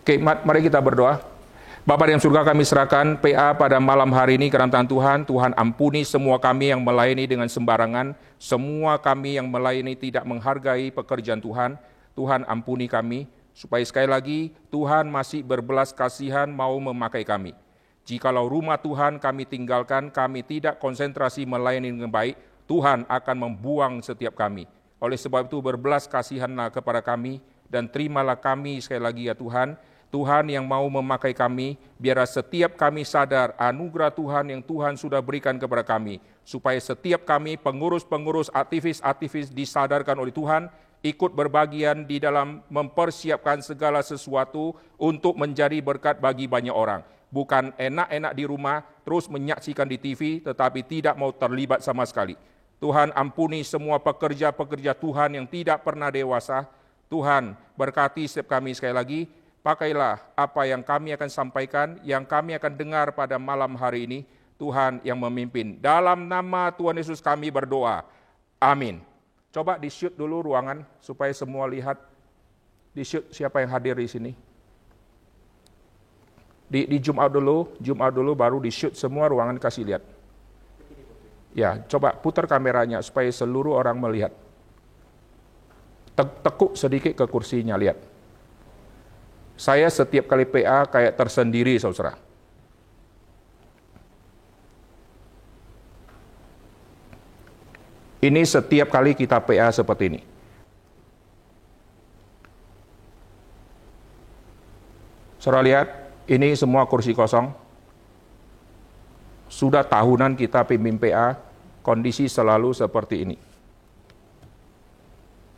Oke, mari kita berdoa. Bapa yang surga, kami serahkan PA pada malam hari ini kerana Tuhan. Tuhan ampuni semua kami yang melayani dengan sembarangan. Semua kami yang melayani tidak menghargai pekerjaan Tuhan. Tuhan ampuni kami. Supaya sekali lagi Tuhan masih berbelas kasihan mau memakai kami. Jikalau rumah Tuhan kami tinggalkan, kami tidak konsentrasi melayani dengan baik, Tuhan akan membuang setiap kami. Oleh sebab itu berbelas kasihanlah kepada kami dan terimalah kami sekali lagi ya Tuhan. Tuhan yang mau memakai kami, biarlah setiap kami sadar anugerah Tuhan yang Tuhan sudah berikan kepada kami. Supaya setiap kami pengurus-pengurus, aktivis-aktivis disadarkan oleh Tuhan, ikut berbagian di dalam mempersiapkan segala sesuatu untuk menjadi berkat bagi banyak orang. Bukan enak-enak di rumah, terus menyaksikan di TV, tetapi tidak mau terlibat sama sekali. Tuhan ampuni semua pekerja-pekerja Tuhan yang tidak pernah dewasa. Tuhan berkati setiap kami sekali lagi. Pakailah apa yang kami akan sampaikan, yang kami akan dengar pada malam hari ini. Tuhan yang memimpin. Dalam nama Tuhan Yesus kami berdoa. Amin. Coba di-shoot dulu ruangan supaya semua lihat. Di-shoot siapa yang hadir di sini. Di zoom out dulu baru di-shoot semua ruangan, kasih lihat. Ya, coba putar kameranya supaya seluruh orang melihat. Tekuk sedikit ke kursinya, lihat. Saya setiap kali PA kayak tersendiri, saudara. Ini setiap kali kita PA seperti ini. Saudara lihat, ini semua kursi kosong. Sudah tahunan kita pimpin PA, kondisi selalu seperti ini.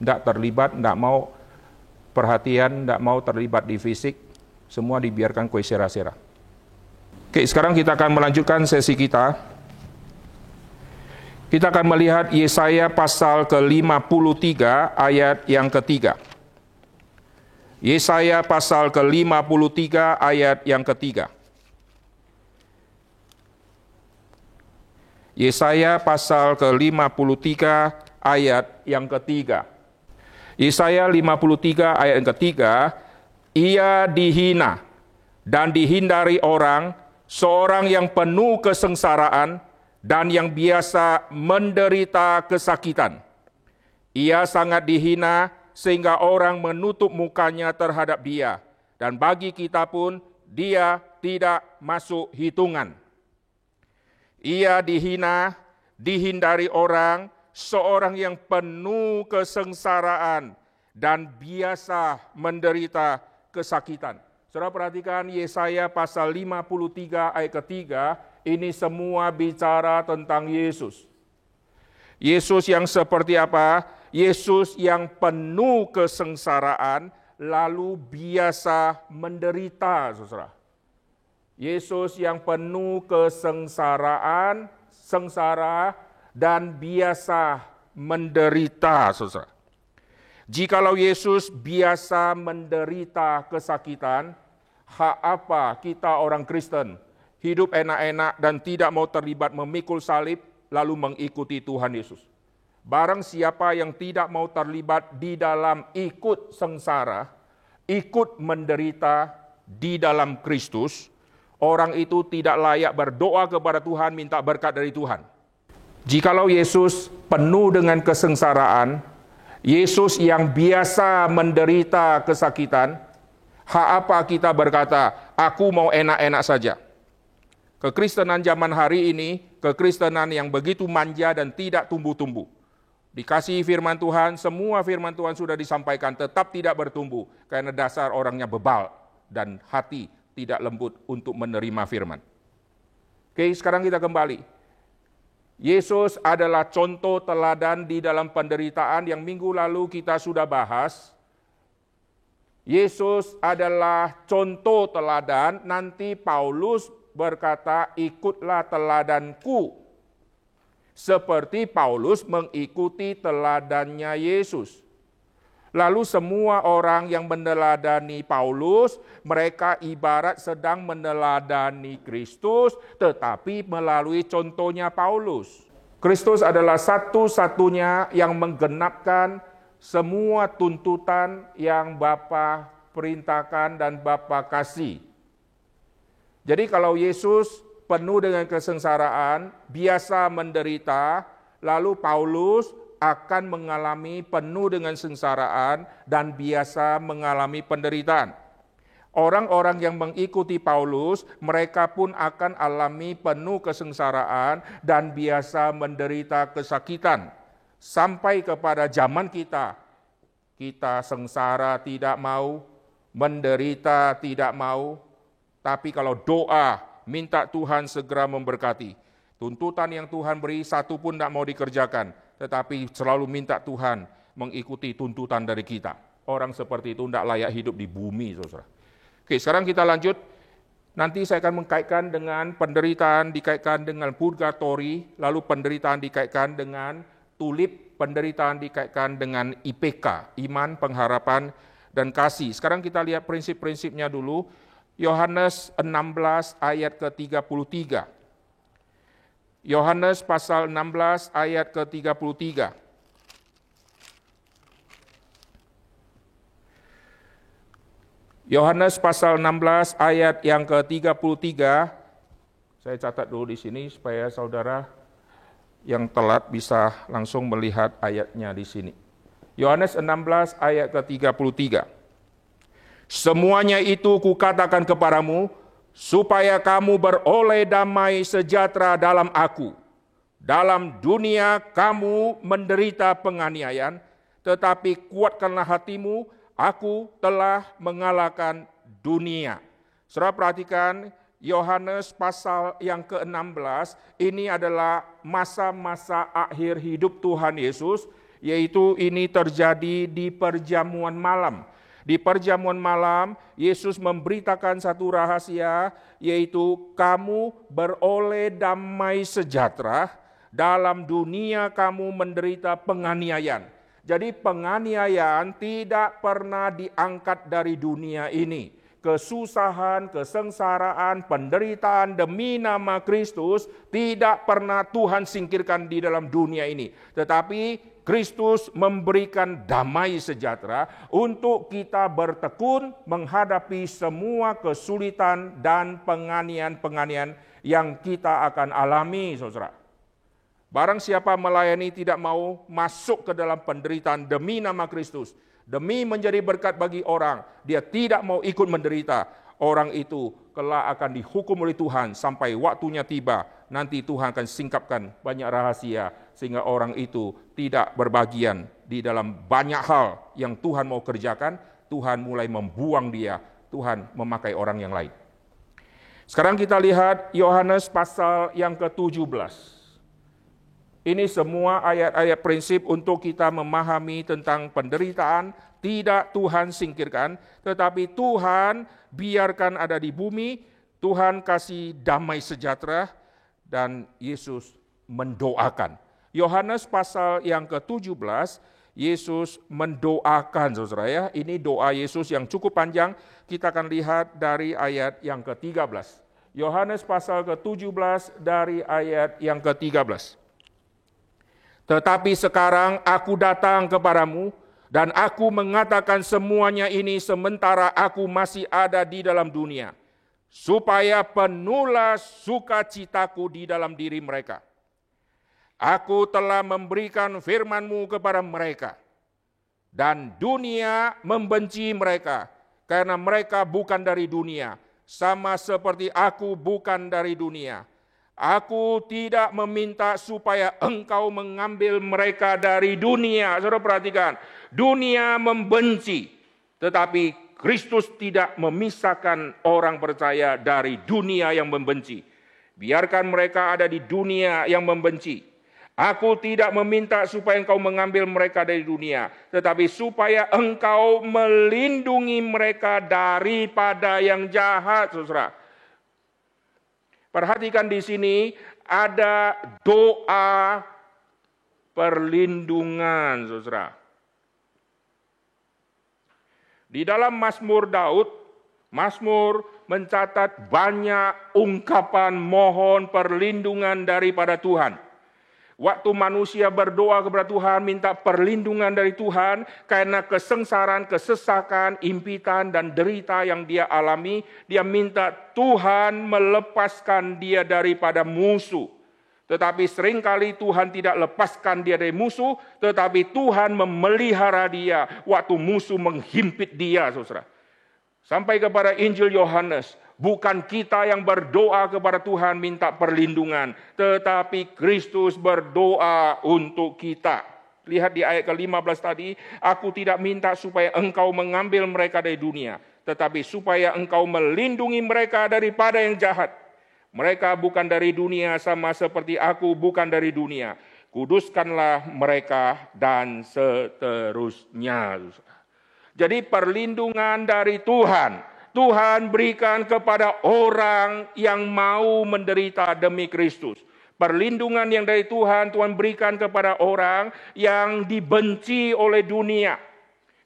Tidak terlibat, tidak mau perhatian, tidak mau terlibat di fisik, semua dibiarkan kue sera-sera. Oke, sekarang kita akan melanjutkan sesi kita. Kita akan melihat Yesaya pasal ke-53 ayat yang ketiga. Yesaya pasal ke-53 ayat yang ketiga. Yesaya pasal ke-53 ayat yang ketiga. Yesaya 53 ayat yang ketiga, ia dihina dan dihindari orang, seorang yang penuh kesengsaraan dan yang biasa menderita kesakitan. Ia sangat dihina sehingga orang menutup mukanya terhadap dia, dan bagi kita pun dia tidak masuk hitungan. Ia dihina, dihindari orang, seorang yang penuh kesengsaraan dan biasa menderita kesakitan. Saudara perhatikan Yesaya pasal 53 ayat ketiga, ini semua bicara tentang Yesus. Yesus yang seperti apa? Yesus yang penuh kesengsaraan lalu biasa menderita, saudara. Yesus yang penuh kesengsaraan, sengsara, dan biasa menderita, saudara. Jikalau Yesus biasa menderita kesakitan, hak apa kita orang Kristen hidup enak-enak dan tidak mau terlibat memikul salib lalu mengikuti Tuhan Yesus? Barang siapa yang tidak mau terlibat di dalam ikut sengsara, ikut menderita di dalam Kristus, orang itu tidak layak berdoa kepada Tuhan minta berkat dari Tuhan. Jikalau Yesus penuh dengan kesengsaraan, Yesus yang biasa menderita kesakitan, hak apa kita berkata, aku mau enak-enak saja? Kekristenan zaman hari ini, kekristenan yang begitu manja dan tidak tumbuh-tumbuh. Dikasih firman Tuhan, semua firman Tuhan sudah disampaikan, tetap tidak bertumbuh, karena dasar orangnya bebal dan hati tidak lembut untuk menerima firman. Oke, sekarang kita kembali. Yesus adalah contoh teladan di dalam penderitaan yang minggu lalu kita sudah bahas. Yesus adalah contoh teladan, nanti Paulus berkata, ikutlah teladanku. Seperti Paulus mengikuti teladannya Yesus. Lalu semua orang yang meneladani Paulus, mereka ibarat sedang meneladani Kristus, tetapi melalui contohnya Paulus. Kristus adalah satu-satunya yang menggenapkan semua tuntutan yang Bapa perintahkan dan Bapa kasih. Jadi kalau Yesus penuh dengan kesengsaraan, biasa menderita, lalu Paulus akan mengalami penuh dengan sengsaraan dan biasa mengalami penderitaan. Orang-orang yang mengikuti Paulus, mereka pun akan alami penuh kesengsaraan dan biasa menderita kesakitan. Sampai kepada zaman kita sengsara tidak mau, menderita tidak mau, tapi kalau doa, minta Tuhan segera memberkati. Tuntutan yang Tuhan beri, satu pun tidak mau dikerjakan, tetapi selalu minta Tuhan mengikuti tuntutan dari kita. Orang seperti itu tidak layak hidup di bumi, saudara. Oke, sekarang kita lanjut. Nanti saya akan mengkaitkan dengan penderitaan, dikaitkan dengan purgatori, lalu penderitaan dikaitkan dengan tulip, penderitaan dikaitkan dengan IPK, iman, pengharapan, dan kasih. Sekarang kita lihat prinsip-prinsipnya dulu. Yohanes 16 ayat ke-33. Yohanes pasal 16 ayat ke-33. Yohanes pasal 16 ayat yang ke-33, saya catat dulu di sini supaya saudara yang telat bisa langsung melihat ayatnya di sini. Yohanes 16 ayat ke-33. Semuanya itu kukatakan kepadamu, supaya kamu beroleh damai sejahtera dalam aku. Dalam dunia kamu menderita penganiayaan, tetapi kuatkanlah hatimu, aku telah mengalahkan dunia. Saudara perhatikan, Yohanes pasal yang ke-16, ini adalah masa-masa akhir hidup Tuhan Yesus, yaitu ini terjadi di perjamuan malam. Di perjamuan malam, Yesus memberitakan satu rahasia, yaitu kamu beroleh damai sejahtera, dalam dunia kamu menderita penganiayaan. Jadi penganiayaan tidak pernah diangkat dari dunia ini. Kesusahan, kesengsaraan, penderitaan demi nama Kristus tidak pernah Tuhan singkirkan di dalam dunia ini. Tetapi Kristus memberikan damai sejahtera untuk kita bertekun menghadapi semua kesulitan dan penganiayaan-penganiayaan yang kita akan alami, saudara. Barang siapa melayani tidak mau masuk ke dalam penderitaan demi nama Kristus, demi menjadi berkat bagi orang, dia tidak mau ikut menderita, orang itu kelak akan dihukum oleh Tuhan sampai waktunya tiba. Nanti Tuhan akan singkapkan banyak rahasia sehingga orang itu tidak berbagian di dalam banyak hal yang Tuhan mau kerjakan. Tuhan mulai membuang dia, Tuhan memakai orang yang lain. Sekarang kita lihat Yohanes pasal yang ke-17. Ini semua ayat-ayat prinsip untuk kita memahami tentang penderitaan, tidak Tuhan singkirkan, tetapi Tuhan biarkan ada di bumi, Tuhan kasih damai sejahtera, dan Yesus mendoakan. Yohanes pasal yang ke-17, Yesus mendoakan, saudara ya. Ini doa Yesus yang cukup panjang, kita akan lihat dari ayat yang ke-13. Yohanes pasal ke-17 dari ayat yang ke-13. Tetapi sekarang aku datang kepadamu, dan aku mengatakan semuanya ini sementara aku masih ada di dalam dunia, supaya penuhlah sukacitaku di dalam diri mereka. Aku telah memberikan firman-Mu kepada mereka, dan dunia membenci mereka, karena mereka bukan dari dunia, sama seperti aku bukan dari dunia. Aku tidak meminta supaya engkau mengambil mereka dari dunia. Saudara perhatikan, dunia membenci, tetapi Kristus tidak memisahkan orang percaya dari dunia yang membenci. Biarkan mereka ada di dunia yang membenci. Aku tidak meminta supaya engkau mengambil mereka dari dunia, tetapi supaya engkau melindungi mereka daripada yang jahat, saudara. Perhatikan di sini ada doa perlindungan, saudara. Di dalam Mazmur Daud, Mazmur mencatat banyak ungkapan mohon perlindungan daripada Tuhan. Waktu manusia berdoa kepada Tuhan, minta perlindungan dari Tuhan karena kesengsaraan, kesesakan, impitan, dan derita yang dia alami, dia minta Tuhan melepaskan dia daripada musuh. Tetapi seringkali Tuhan tidak lepaskan dia dari musuh, tetapi Tuhan memelihara dia waktu musuh menghimpit dia, saudara. Sampai kepada Injil Yohanes, bukan kita yang berdoa kepada Tuhan minta perlindungan, tetapi Kristus berdoa untuk kita. Lihat di ayat ke-15 tadi, aku tidak minta supaya engkau mengambil mereka dari dunia, tetapi supaya engkau melindungi mereka daripada yang jahat. Mereka bukan dari dunia sama seperti aku bukan dari dunia. Kuduskanlah mereka dan seterusnya. Jadi perlindungan dari Tuhan. Tuhan berikan kepada orang yang mau menderita demi Kristus. Perlindungan yang dari Tuhan, Tuhan berikan kepada orang yang dibenci oleh dunia.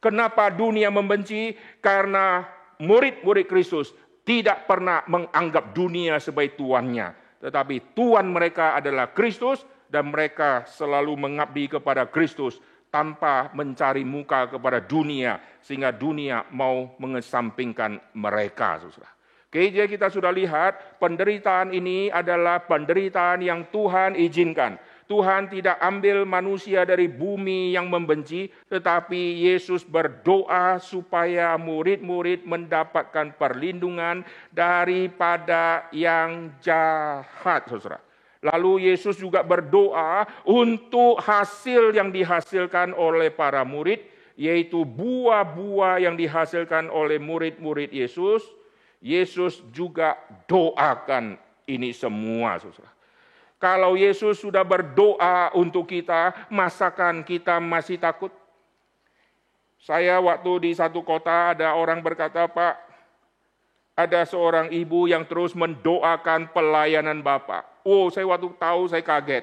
Kenapa dunia membenci? Karena murid-murid Kristus tidak pernah menganggap dunia sebagai tuannya. Tetapi Tuhan mereka adalah Kristus dan mereka selalu mengabdi kepada Kristus tanpa mencari muka kepada dunia, sehingga dunia mau mengesampingkan mereka. Oke, jadi kita sudah lihat penderitaan ini adalah penderitaan yang Tuhan izinkan. Tuhan tidak ambil manusia dari bumi yang membenci, tetapi Yesus berdoa supaya murid-murid mendapatkan perlindungan daripada yang jahat, saudara. Lalu Yesus juga berdoa untuk hasil yang dihasilkan oleh para murid, yaitu buah-buah yang dihasilkan oleh murid-murid Yesus. Yesus juga doakan ini semua, saudara. Kalau Yesus sudah berdoa untuk kita, masakan kita masih takut? Saya waktu di satu kota ada orang berkata, Pak, ada seorang ibu yang terus mendoakan pelayanan Bapak. Oh, saya waktu tahu saya kaget.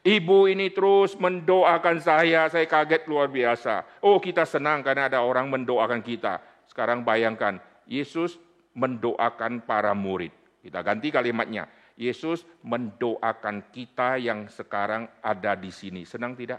Ibu ini terus mendoakan saya kaget luar biasa. Oh, kita senang karena ada orang mendoakan kita. Sekarang bayangkan, Yesus mendoakan para murid. Kita ganti kalimatnya. Yesus mendoakan kita yang sekarang ada di sini. Senang tidak?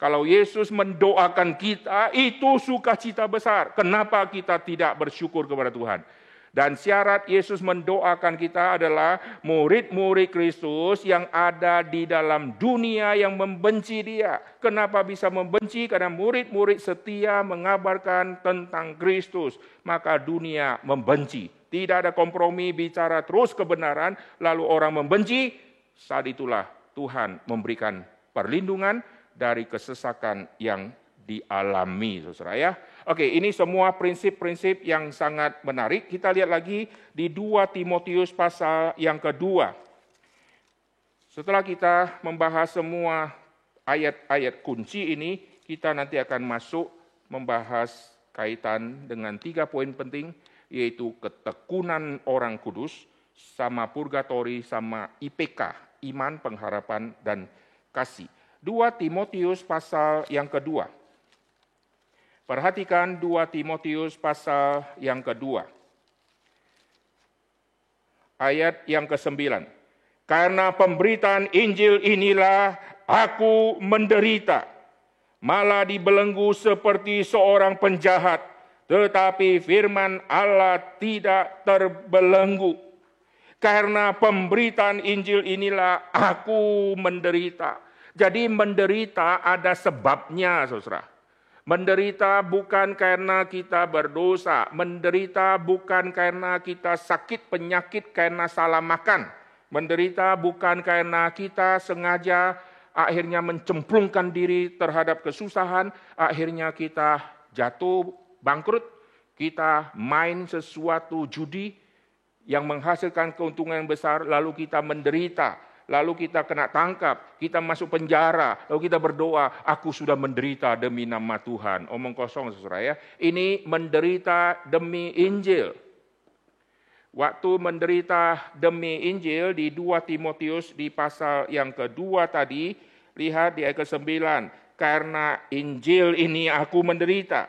Kalau Yesus mendoakan kita, itu sukacita besar. Kenapa kita tidak bersyukur kepada Tuhan? Dan syarat Yesus mendoakan kita adalah murid-murid Kristus yang ada di dalam dunia yang membenci dia. Kenapa bisa membenci? Karena murid-murid setia mengabarkan tentang Kristus. Maka dunia membenci. Tidak ada kompromi, bicara terus kebenaran, lalu orang membenci. Saat itulah Tuhan memberikan perlindungan dari kesesakan yang dialami, saudara ya. Oke, ini semua prinsip-prinsip yang sangat menarik. Kita lihat lagi di 2 Timotius pasal yang kedua. Setelah kita membahas semua ayat-ayat kunci ini, kita nanti akan masuk membahas kaitan dengan 3 poin penting, yaitu ketekunan orang kudus, sama purgatori, sama IPK, iman, pengharapan, dan kasih. 2 Timotius pasal yang kedua. Perhatikan 2 Timotius pasal yang kedua. Ayat yang ke-9. Karena pemberitaan Injil inilah aku menderita, malah dibelenggu seperti seorang penjahat, tetapi firman Allah tidak terbelenggu. Karena pemberitaan Injil inilah aku menderita. Jadi menderita ada sebabnya, saudara. Menderita bukan karena kita berdosa. Menderita bukan karena kita sakit penyakit karena salah makan. Menderita bukan karena kita sengaja akhirnya mencemplungkan diri terhadap kesusahan. Akhirnya kita jatuh bangkrut. Kita main sesuatu judi yang menghasilkan keuntungan besar. Lalu kita menderita. Lalu kita kena tangkap, kita masuk penjara, lalu kita berdoa, aku sudah menderita demi nama Tuhan. Omong kosong, saudara ya. Ini menderita demi Injil. Waktu menderita demi Injil di 2 Timotius di pasal yang kedua tadi, lihat di ayat ke-9. Karena Injil ini aku menderita.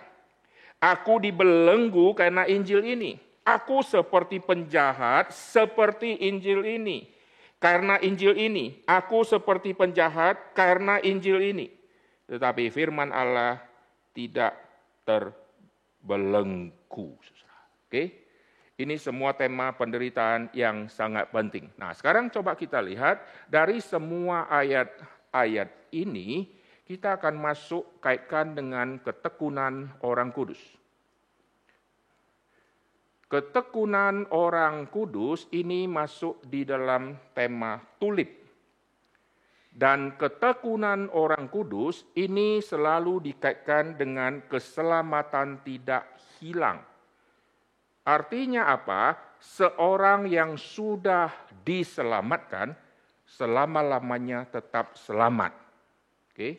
Aku dibelenggu karena Injil ini. Aku seperti penjahat, seperti Injil ini. karena Injil ini. Aku seperti penjahat karena Injil ini. Tetapi firman Allah tidak terbelenggu. Oke? Ini semua tema penderitaan yang sangat penting. Nah, sekarang coba kita lihat dari semua ayat-ayat ini, kita akan masuk kaitkan dengan ketekunan orang kudus. Ketekunan orang kudus ini masuk di dalam tema tulip. Dan ketekunan orang kudus ini selalu dikaitkan dengan keselamatan tidak hilang. Artinya apa? Seorang yang sudah diselamatkan, selama-lamanya tetap selamat. Oke?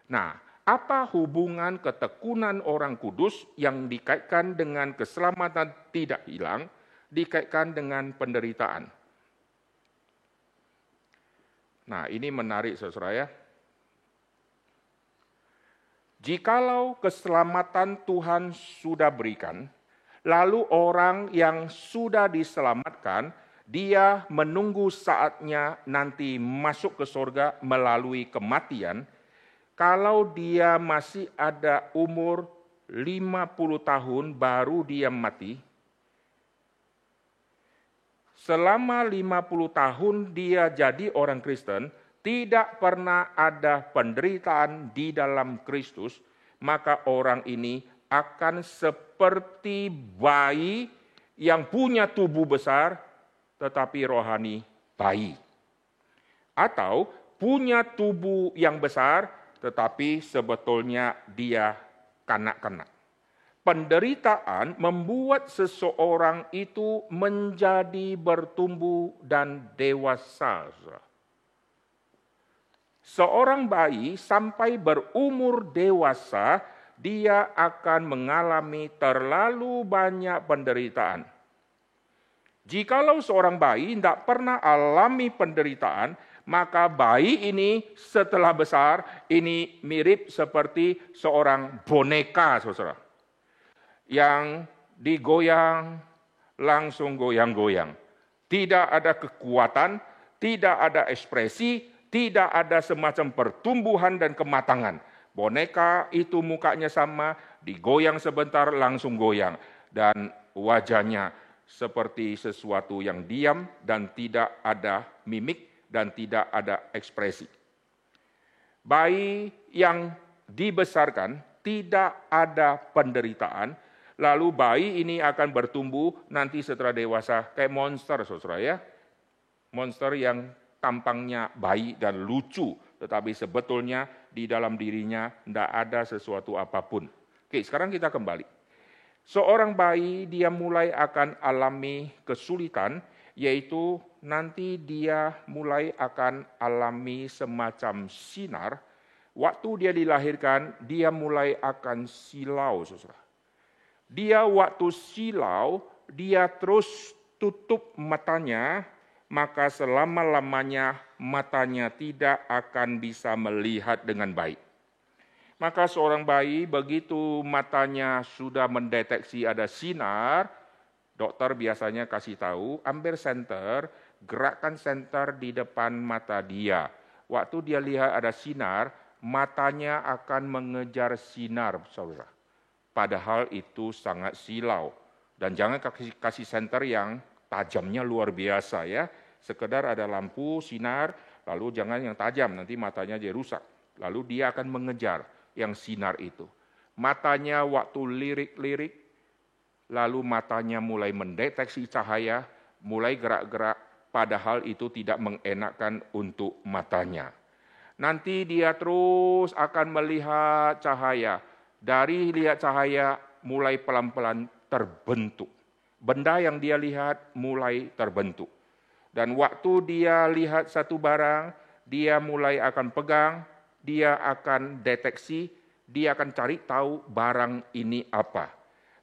Nah, apa hubungan ketekunan orang kudus yang dikaitkan dengan keselamatan tidak hilang, dikaitkan dengan penderitaan? Nah, ini menarik, saudara ya. Jikalau keselamatan Tuhan sudah berikan, lalu orang yang sudah diselamatkan, dia menunggu saatnya nanti masuk ke surga melalui kematian. Kalau dia masih ada umur 50 tahun baru dia mati, selama 50 tahun dia jadi orang Kristen, tidak pernah ada penderitaan di dalam Kristus, maka orang ini akan seperti bayi yang punya tubuh besar tetapi rohani bayi. Atau punya tubuh yang besar tetapi sebetulnya dia kanak-kanak. Penderitaan membuat seseorang itu menjadi bertumbuh dan dewasa. Seorang bayi sampai berumur dewasa, dia akan mengalami terlalu banyak penderitaan. Jikalau seorang bayi tidak pernah alami penderitaan, maka bayi ini setelah besar, ini mirip seperti seorang boneka, saudara. Yang digoyang, langsung goyang-goyang. Tidak ada kekuatan, tidak ada ekspresi, tidak ada semacam pertumbuhan dan kematangan. Boneka itu mukanya sama, digoyang sebentar langsung goyang. Dan wajahnya seperti sesuatu yang diam dan tidak ada mimik dan tidak ada ekspresi. Bayi yang dibesarkan tidak ada penderitaan, lalu bayi ini akan bertumbuh nanti setelah dewasa kayak monster, saudara ya. Monster yang tampangnya bayi dan lucu, tetapi sebetulnya di dalam dirinya tidak ada sesuatu apapun. Oke, sekarang kita kembali. Seorang bayi dia mulai akan alami kesulitan, yaitu nanti dia mulai akan alami semacam sinar. Waktu dia dilahirkan, dia mulai akan silau, saudara. Dia waktu silau, dia terus tutup matanya, maka selama-lamanya matanya tidak akan bisa melihat dengan baik. Maka seorang bayi begitu matanya sudah mendeteksi ada sinar, dokter biasanya kasih tahu, ambil senter, gerakkan senter di depan mata dia. Waktu dia lihat ada sinar, matanya akan mengejar sinar, saudara. Padahal itu sangat silau. Dan jangan kasih senter yang tajamnya luar biasa ya. Sekedar ada lampu, sinar, lalu jangan yang tajam, nanti matanya jadi rusak. Lalu dia akan mengejar yang sinar itu. Matanya waktu lirik-lirik, lalu matanya mulai mendeteksi cahaya, mulai gerak-gerak, padahal itu tidak mengenakkan untuk matanya. Nanti dia terus akan melihat cahaya. Dari lihat cahaya mulai pelan-pelan terbentuk. Benda yang dia lihat mulai terbentuk. Dan waktu dia lihat satu barang, dia mulai akan pegang, dia akan deteksi, dia akan cari tahu barang ini apa.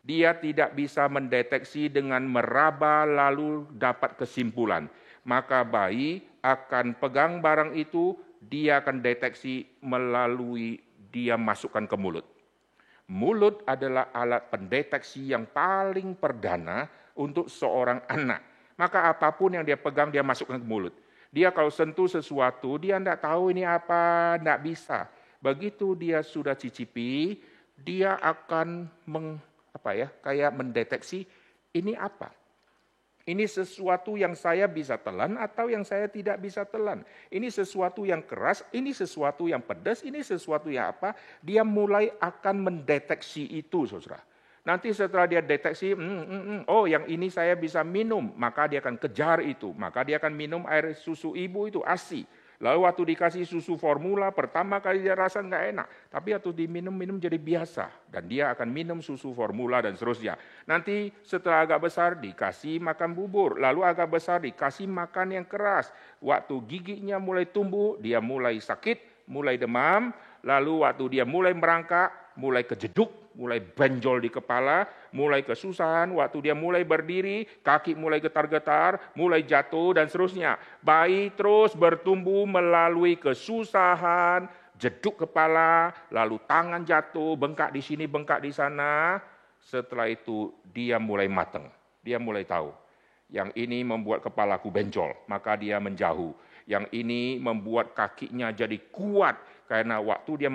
Dia tidak bisa mendeteksi dengan meraba lalu dapat kesimpulan. Maka bayi akan pegang barang itu, dia akan deteksi melalui dia masukkan ke mulut. Mulut adalah alat pendeteksi yang paling perdana untuk seorang anak. Maka apapun yang dia pegang, dia masukkan ke mulut. Dia kalau sentuh sesuatu, dia tidak tahu ini apa, tidak bisa. Begitu dia sudah cicipi, dia akan kayak mendeteksi ini apa. Ini sesuatu yang saya bisa telan atau yang saya tidak bisa telan. Ini sesuatu yang keras, ini sesuatu yang pedas, ini sesuatu yang apa. Dia mulai akan mendeteksi itu, saudara. Nanti setelah dia deteksi, oh yang ini saya bisa minum, maka dia akan kejar itu. Maka dia akan minum air susu ibu itu, ASI. Lalu waktu dikasih susu formula, pertama kali dia rasa nggak enak. Tapi waktu diminum jadi biasa. Dan dia akan minum susu formula dan seterusnya. Nanti setelah agak besar dikasih makan bubur. Lalu agak besar dikasih makan yang keras. Waktu giginya mulai tumbuh, dia mulai sakit, mulai demam. Lalu waktu dia mulai merangkak, mulai kejeduk, mulai benjol di kepala, mulai kesusahan, waktu dia mulai berdiri, kaki mulai getar-getar, mulai jatuh, dan seterusnya. Bayi terus bertumbuh melalui kesusahan, jeduk kepala, lalu tangan jatuh, bengkak di sini, bengkak di sana. Setelah itu dia mulai matang, dia mulai tahu. Yang ini membuat kepalaku benjol, maka dia menjauh. Yang ini membuat kakinya jadi kuat, karena waktu dia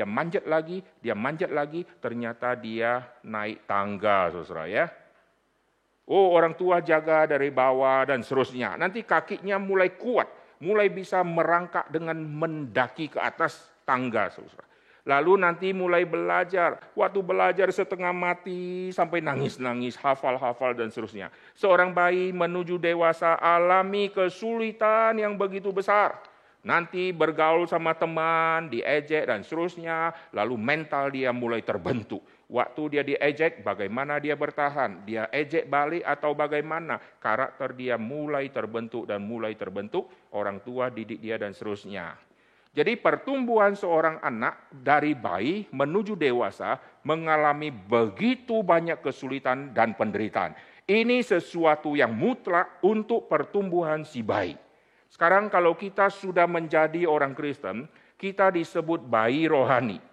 manjat lagi, ternyata dia naik tangga, saudara ya. Oh, orang tua jaga dari bawah dan seterusnya. Nanti kakinya mulai kuat, mulai bisa merangkak dengan mendaki ke atas tangga, saudara. Lalu nanti mulai belajar. Waktu belajar setengah mati sampai nangis-nangis, hafal-hafal dan seterusnya. Seorang bayi menuju dewasa alami kesulitan yang begitu besar. Nanti bergaul sama teman, diejek dan seterusnya. Lalu mental dia mulai terbentuk. Waktu dia diejek, bagaimana dia bertahan? Dia ejek balik atau bagaimana? Karakter dia mulai terbentuk. Orang tua didik dia dan seterusnya. Jadi pertumbuhan seorang anak dari bayi menuju dewasa mengalami begitu banyak kesulitan dan penderitaan. Ini sesuatu yang mutlak untuk pertumbuhan si bayi. Sekarang kalau kita sudah menjadi orang Kristen, kita disebut bayi rohani.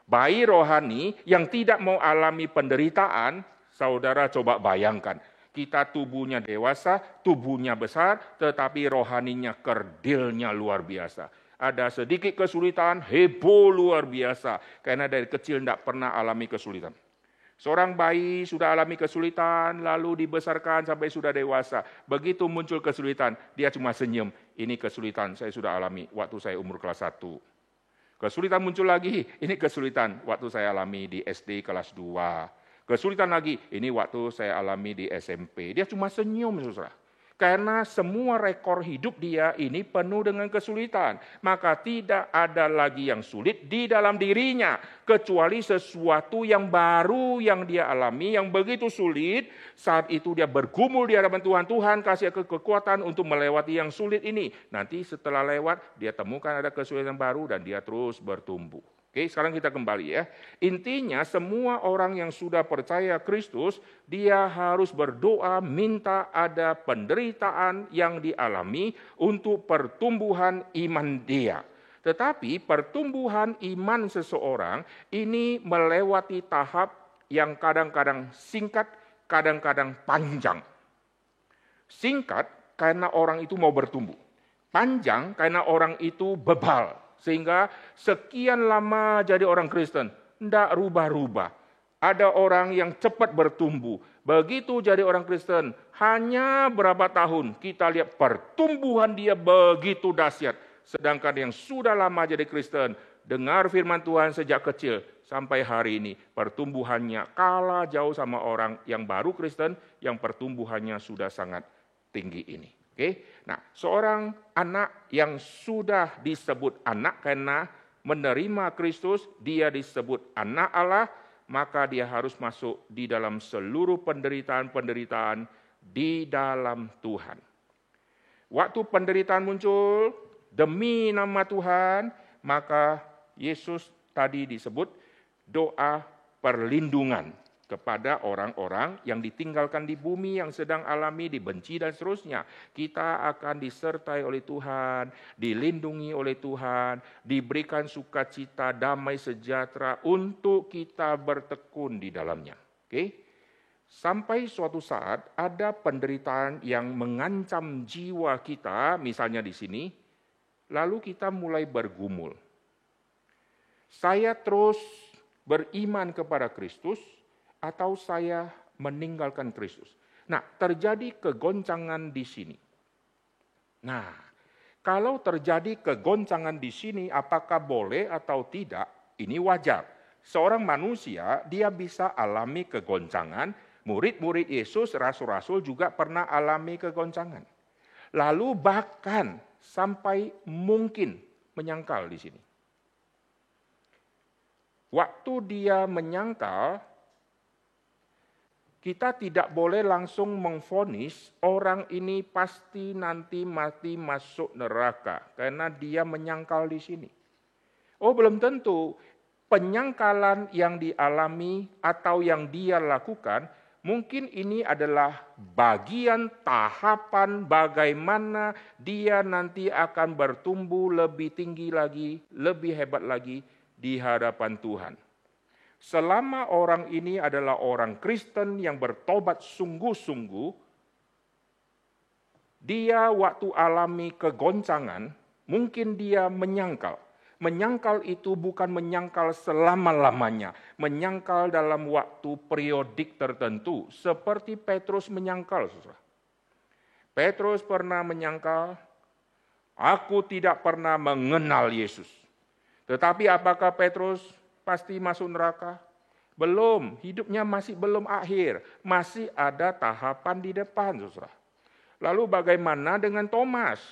Bayi rohani yang tidak mau alami penderitaan, saudara coba bayangkan. Kita tubuhnya dewasa, tubuhnya besar, tetapi rohaninya kerdilnya luar biasa. Ada sedikit kesulitan, heboh luar biasa. Karena dari kecil tidak pernah alami kesulitan. Seorang bayi sudah alami kesulitan, lalu dibesarkan sampai sudah dewasa. Begitu muncul kesulitan, dia cuma senyum. Ini kesulitan saya sudah alami waktu saya umur kelas 1. Kesulitan muncul lagi, ini kesulitan waktu saya alami di SD kelas 2. Kesulitan lagi, ini waktu saya alami di SMP. Dia cuma senyum, saudara. Karena semua rekor hidup dia ini penuh dengan kesulitan. Maka tidak ada lagi yang sulit di dalam dirinya. Kecuali sesuatu yang baru yang dia alami, yang begitu sulit. Saat itu dia bergumul di hadapan Tuhan. Tuhan kasih kekuatan untuk melewati yang sulit ini. Nanti setelah lewat, dia temukan ada kesulitan baru dan dia terus bertumbuh. Oke, sekarang kita kembali ya. Intinya semua orang yang sudah percaya Kristus, dia harus berdoa minta ada penderitaan yang dialami untuk pertumbuhan iman dia. Tetapi pertumbuhan iman seseorang ini melewati tahap yang kadang-kadang singkat, kadang-kadang panjang. Singkat karena orang itu mau bertumbuh. Panjang karena orang itu bebal. Sehingga sekian lama jadi orang Kristen, tidak rubah-rubah. Ada orang yang cepat bertumbuh. Begitu jadi orang Kristen, hanya berapa tahun kita lihat pertumbuhan dia begitu dahsyat. Sedangkan yang sudah lama jadi Kristen, dengar firman Tuhan sejak kecil sampai hari ini, pertumbuhannya kalah jauh sama orang yang baru Kristen, yang pertumbuhannya sudah sangat tinggi ini. Oke, nah seorang anak yang sudah disebut anak karena menerima Kristus, dia disebut anak Allah, maka dia harus masuk di dalam seluruh penderitaan-penderitaan di dalam Tuhan. Waktu penderitaan muncul demi nama Tuhan, maka Yesus tadi disebut doa perlindungan kepada orang-orang yang ditinggalkan di bumi, yang sedang alami, dibenci dan seterusnya. Kita akan disertai oleh Tuhan, dilindungi oleh Tuhan, diberikan sukacita, damai sejahtera untuk kita bertekun di dalamnya. Oke? Sampai suatu saat ada penderitaan yang mengancam jiwa kita, misalnya di sini, lalu kita mulai bergumul. Saya terus beriman kepada Kristus atau saya meninggalkan Kristus. Nah, terjadi kegoncangan di sini. Nah, kalau terjadi kegoncangan di sini, apakah boleh atau tidak? Ini wajar. Seorang manusia, dia bisa alami kegoncangan. Murid-murid Yesus, rasul-rasul juga pernah alami kegoncangan. Lalu bahkan sampai mungkin menyangkal di sini. Waktu dia menyangkal, kita tidak boleh langsung memvonis orang ini pasti nanti mati masuk neraka karena dia menyangkal di sini. Oh, belum tentu. Penyangkalan yang dialami atau yang dia lakukan, mungkin ini adalah bagian tahapan bagaimana dia nanti akan bertumbuh lebih tinggi lagi, lebih hebat lagi di hadapan Tuhan. Selama orang ini adalah orang Kristen yang bertobat sungguh-sungguh, dia waktu alami kegoncangan, mungkin dia menyangkal. Menyangkal itu bukan menyangkal selama-lamanya, menyangkal dalam waktu periodik tertentu, seperti Petrus menyangkal. Petrus pernah menyangkal, aku tidak pernah mengenal Yesus. Tetapi apakah Petrus pasti masuk neraka? Belum, hidupnya masih belum akhir. Masih ada tahapan di depan, saudara. Lalu bagaimana dengan Thomas?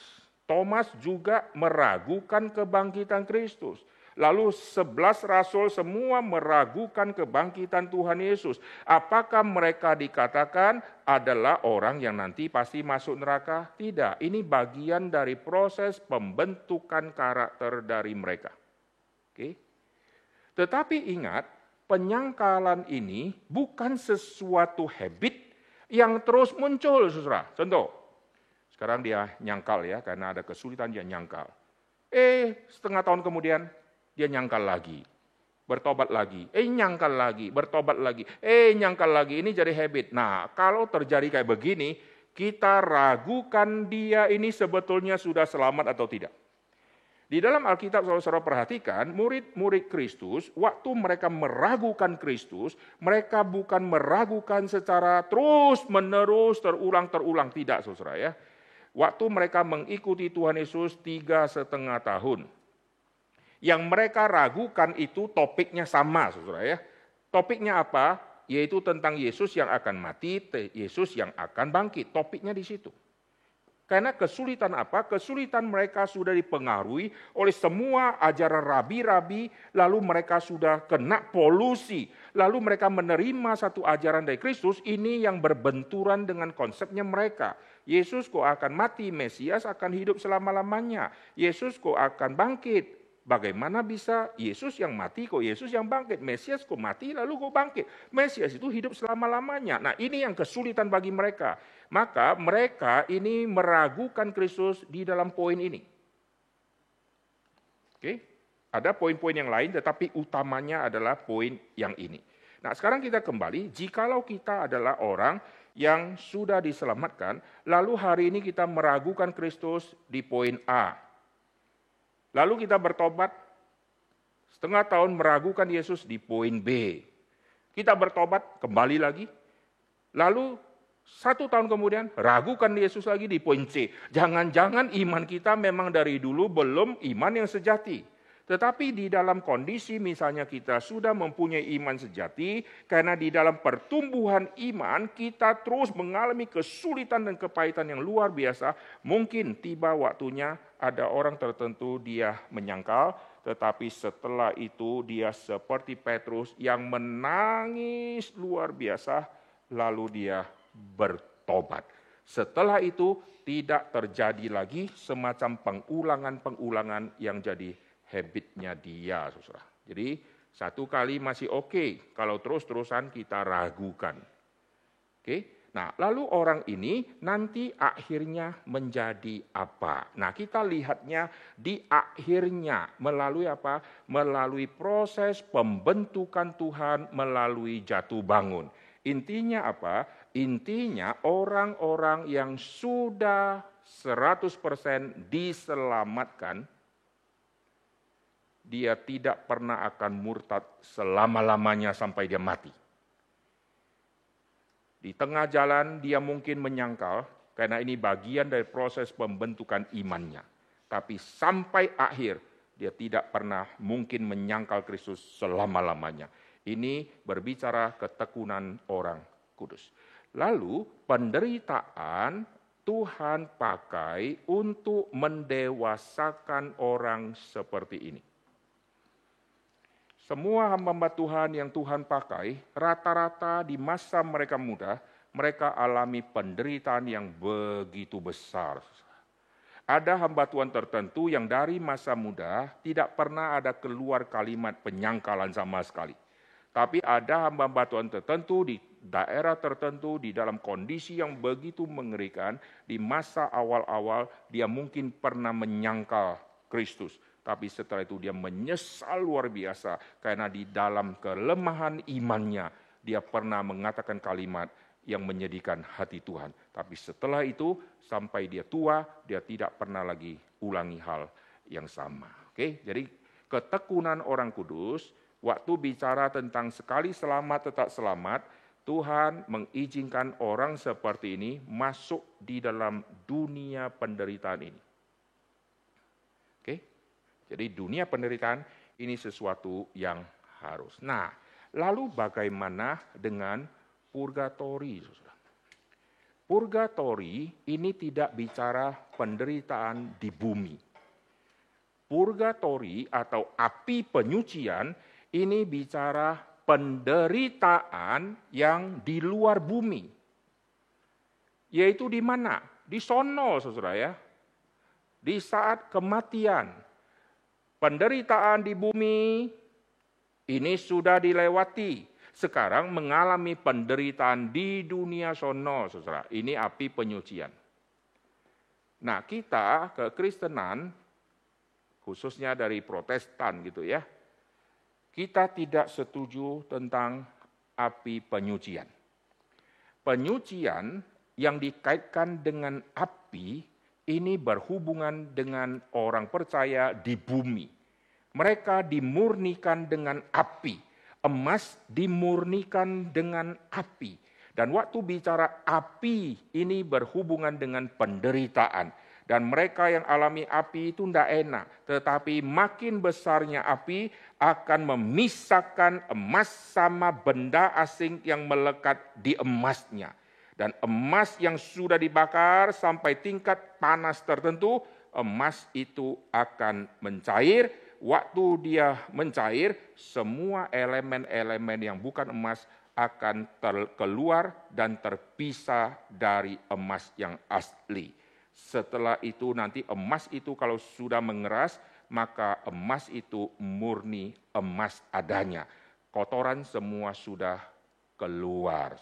Thomas juga meragukan kebangkitan Kristus. Lalu 11 rasul semua meragukan kebangkitan Tuhan Yesus. Apakah mereka dikatakan adalah orang yang nanti pasti masuk neraka? Tidak, ini bagian dari proses pembentukan karakter dari mereka. Oke. Tetapi ingat, penyangkalan ini bukan sesuatu habit yang terus muncul, saudara. Contoh, sekarang dia nyangkal ya, karena ada kesulitan dia nyangkal. Setengah tahun kemudian dia nyangkal lagi, bertobat lagi, nyangkal lagi, bertobat lagi, nyangkal lagi, ini jadi habit. Nah, kalau terjadi kayak begini, kita ragukan dia ini sebetulnya sudah selamat atau tidak. Di dalam Alkitab, saudara-saudara perhatikan, murid-murid Kristus, waktu mereka meragukan Kristus, mereka bukan meragukan secara terus-menerus, terulang-terulang, tidak, saudara ya. Waktu mereka mengikuti Tuhan Yesus 3,5 tahun. Yang mereka ragukan itu topiknya sama, saudara ya. Topiknya apa? Yaitu tentang Yesus yang akan mati, Yesus yang akan bangkit. Topiknya di situ. Karena kesulitan apa? Kesulitan mereka sudah dipengaruhi oleh semua ajaran rabi-rabi, lalu mereka sudah kena polusi, lalu mereka menerima satu ajaran dari Kristus, ini yang berbenturan dengan konsepnya mereka. Yesus kok akan mati, Mesias akan hidup selama-lamanya, Yesus kok akan bangkit. Bagaimana bisa Yesus yang mati kok Yesus yang bangkit? Mesias kok mati lalu kok bangkit? Mesias itu hidup selama-lamanya. Nah, ini yang kesulitan bagi mereka. Maka mereka ini meragukan Kristus di dalam poin ini. Oke, ada poin-poin yang lain tetapi utamanya adalah poin yang ini. Nah, sekarang kita kembali, jikalau kita adalah orang yang sudah diselamatkan, lalu hari ini kita meragukan Kristus di poin A. Lalu kita bertobat, setengah tahun meragukan Yesus di poin B. Kita bertobat, kembali lagi. Lalu 1 tahun kemudian, ragukan Yesus lagi di poin C. Jangan-jangan iman kita memang dari dulu belum iman yang sejati. Tetapi di dalam kondisi misalnya kita sudah mempunyai iman sejati, karena di dalam pertumbuhan iman kita terus mengalami kesulitan dan kepahitan yang luar biasa, mungkin tiba waktunya ada orang tertentu dia menyangkal, tetapi setelah itu dia seperti Petrus yang menangis luar biasa, lalu dia bertobat. Setelah itu tidak terjadi lagi semacam pengulangan-pengulangan yang jadi habitnya dia, saudara. Jadi 1 kali masih oke, kalau terus-terusan kita ragukan. Oke. Nah, lalu orang ini nanti akhirnya menjadi apa? Nah, kita lihatnya di akhirnya melalui apa? Melalui proses pembentukan Tuhan melalui jatuh bangun. Intinya apa? Intinya orang-orang yang sudah 100% diselamatkan, dia tidak pernah akan murtad selama-lamanya sampai dia mati. Di tengah jalan dia mungkin menyangkal, karena ini bagian dari proses pembentukan imannya. Tapi sampai akhir, dia tidak pernah mungkin menyangkal Kristus selama-lamanya. Ini berbicara ketekunan orang kudus. Lalu penderitaan Tuhan pakai untuk mendewasakan orang seperti ini. Semua hamba-hamba Tuhan yang Tuhan pakai, rata-rata di masa mereka muda, mereka alami penderitaan yang begitu besar. Ada hamba Tuhan tertentu yang dari masa muda tidak pernah ada keluar kalimat penyangkalan sama sekali. Tapi ada hamba-hamba Tuhan tertentu di daerah tertentu, di dalam kondisi yang begitu mengerikan, di masa awal-awal dia mungkin pernah menyangkal Kristus. Tapi setelah itu dia menyesal luar biasa karena di dalam kelemahan imannya dia pernah mengatakan kalimat yang menyedihkan hati Tuhan. Tapi setelah itu sampai dia tua dia tidak pernah lagi ulangi hal yang sama. Oke, jadi ketekunan orang kudus waktu bicara tentang sekali selamat tetap selamat, Tuhan mengizinkan orang seperti ini masuk di dalam dunia penderitaan ini. Oke? Jadi dunia penderitaan ini sesuatu yang harus. Nah, lalu bagaimana dengan purgatori? Purgatori ini tidak bicara penderitaan di bumi. Purgatori atau api penyucian ini bicara penderitaan yang di luar bumi. Yaitu di mana? Di sono, saudara ya. Di saat kematian. Penderitaan di bumi ini sudah dilewati. Sekarang mengalami penderitaan di dunia sono, saudara. Ini api penyucian. Nah, kita kekristenan, khususnya dari Protestan gitu ya, kita tidak setuju tentang api penyucian. Penyucian yang dikaitkan dengan api ini berhubungan dengan orang percaya di bumi. Mereka dimurnikan dengan api. Emas dimurnikan dengan api. Dan waktu bicara api ini berhubungan dengan penderitaan. Dan mereka yang alami api itu tidak enak. Tetapi makin besarnya api akan memisahkan emas sama benda asing yang melekat di emasnya. Dan emas yang sudah dibakar sampai tingkat panas tertentu, emas itu akan mencair. Waktu dia mencair, semua elemen-elemen yang bukan emas akan keluar dan terpisah dari emas yang asli. Setelah itu nanti emas itu kalau sudah mengeras, maka emas itu murni emas adanya. Kotoran semua sudah keluar.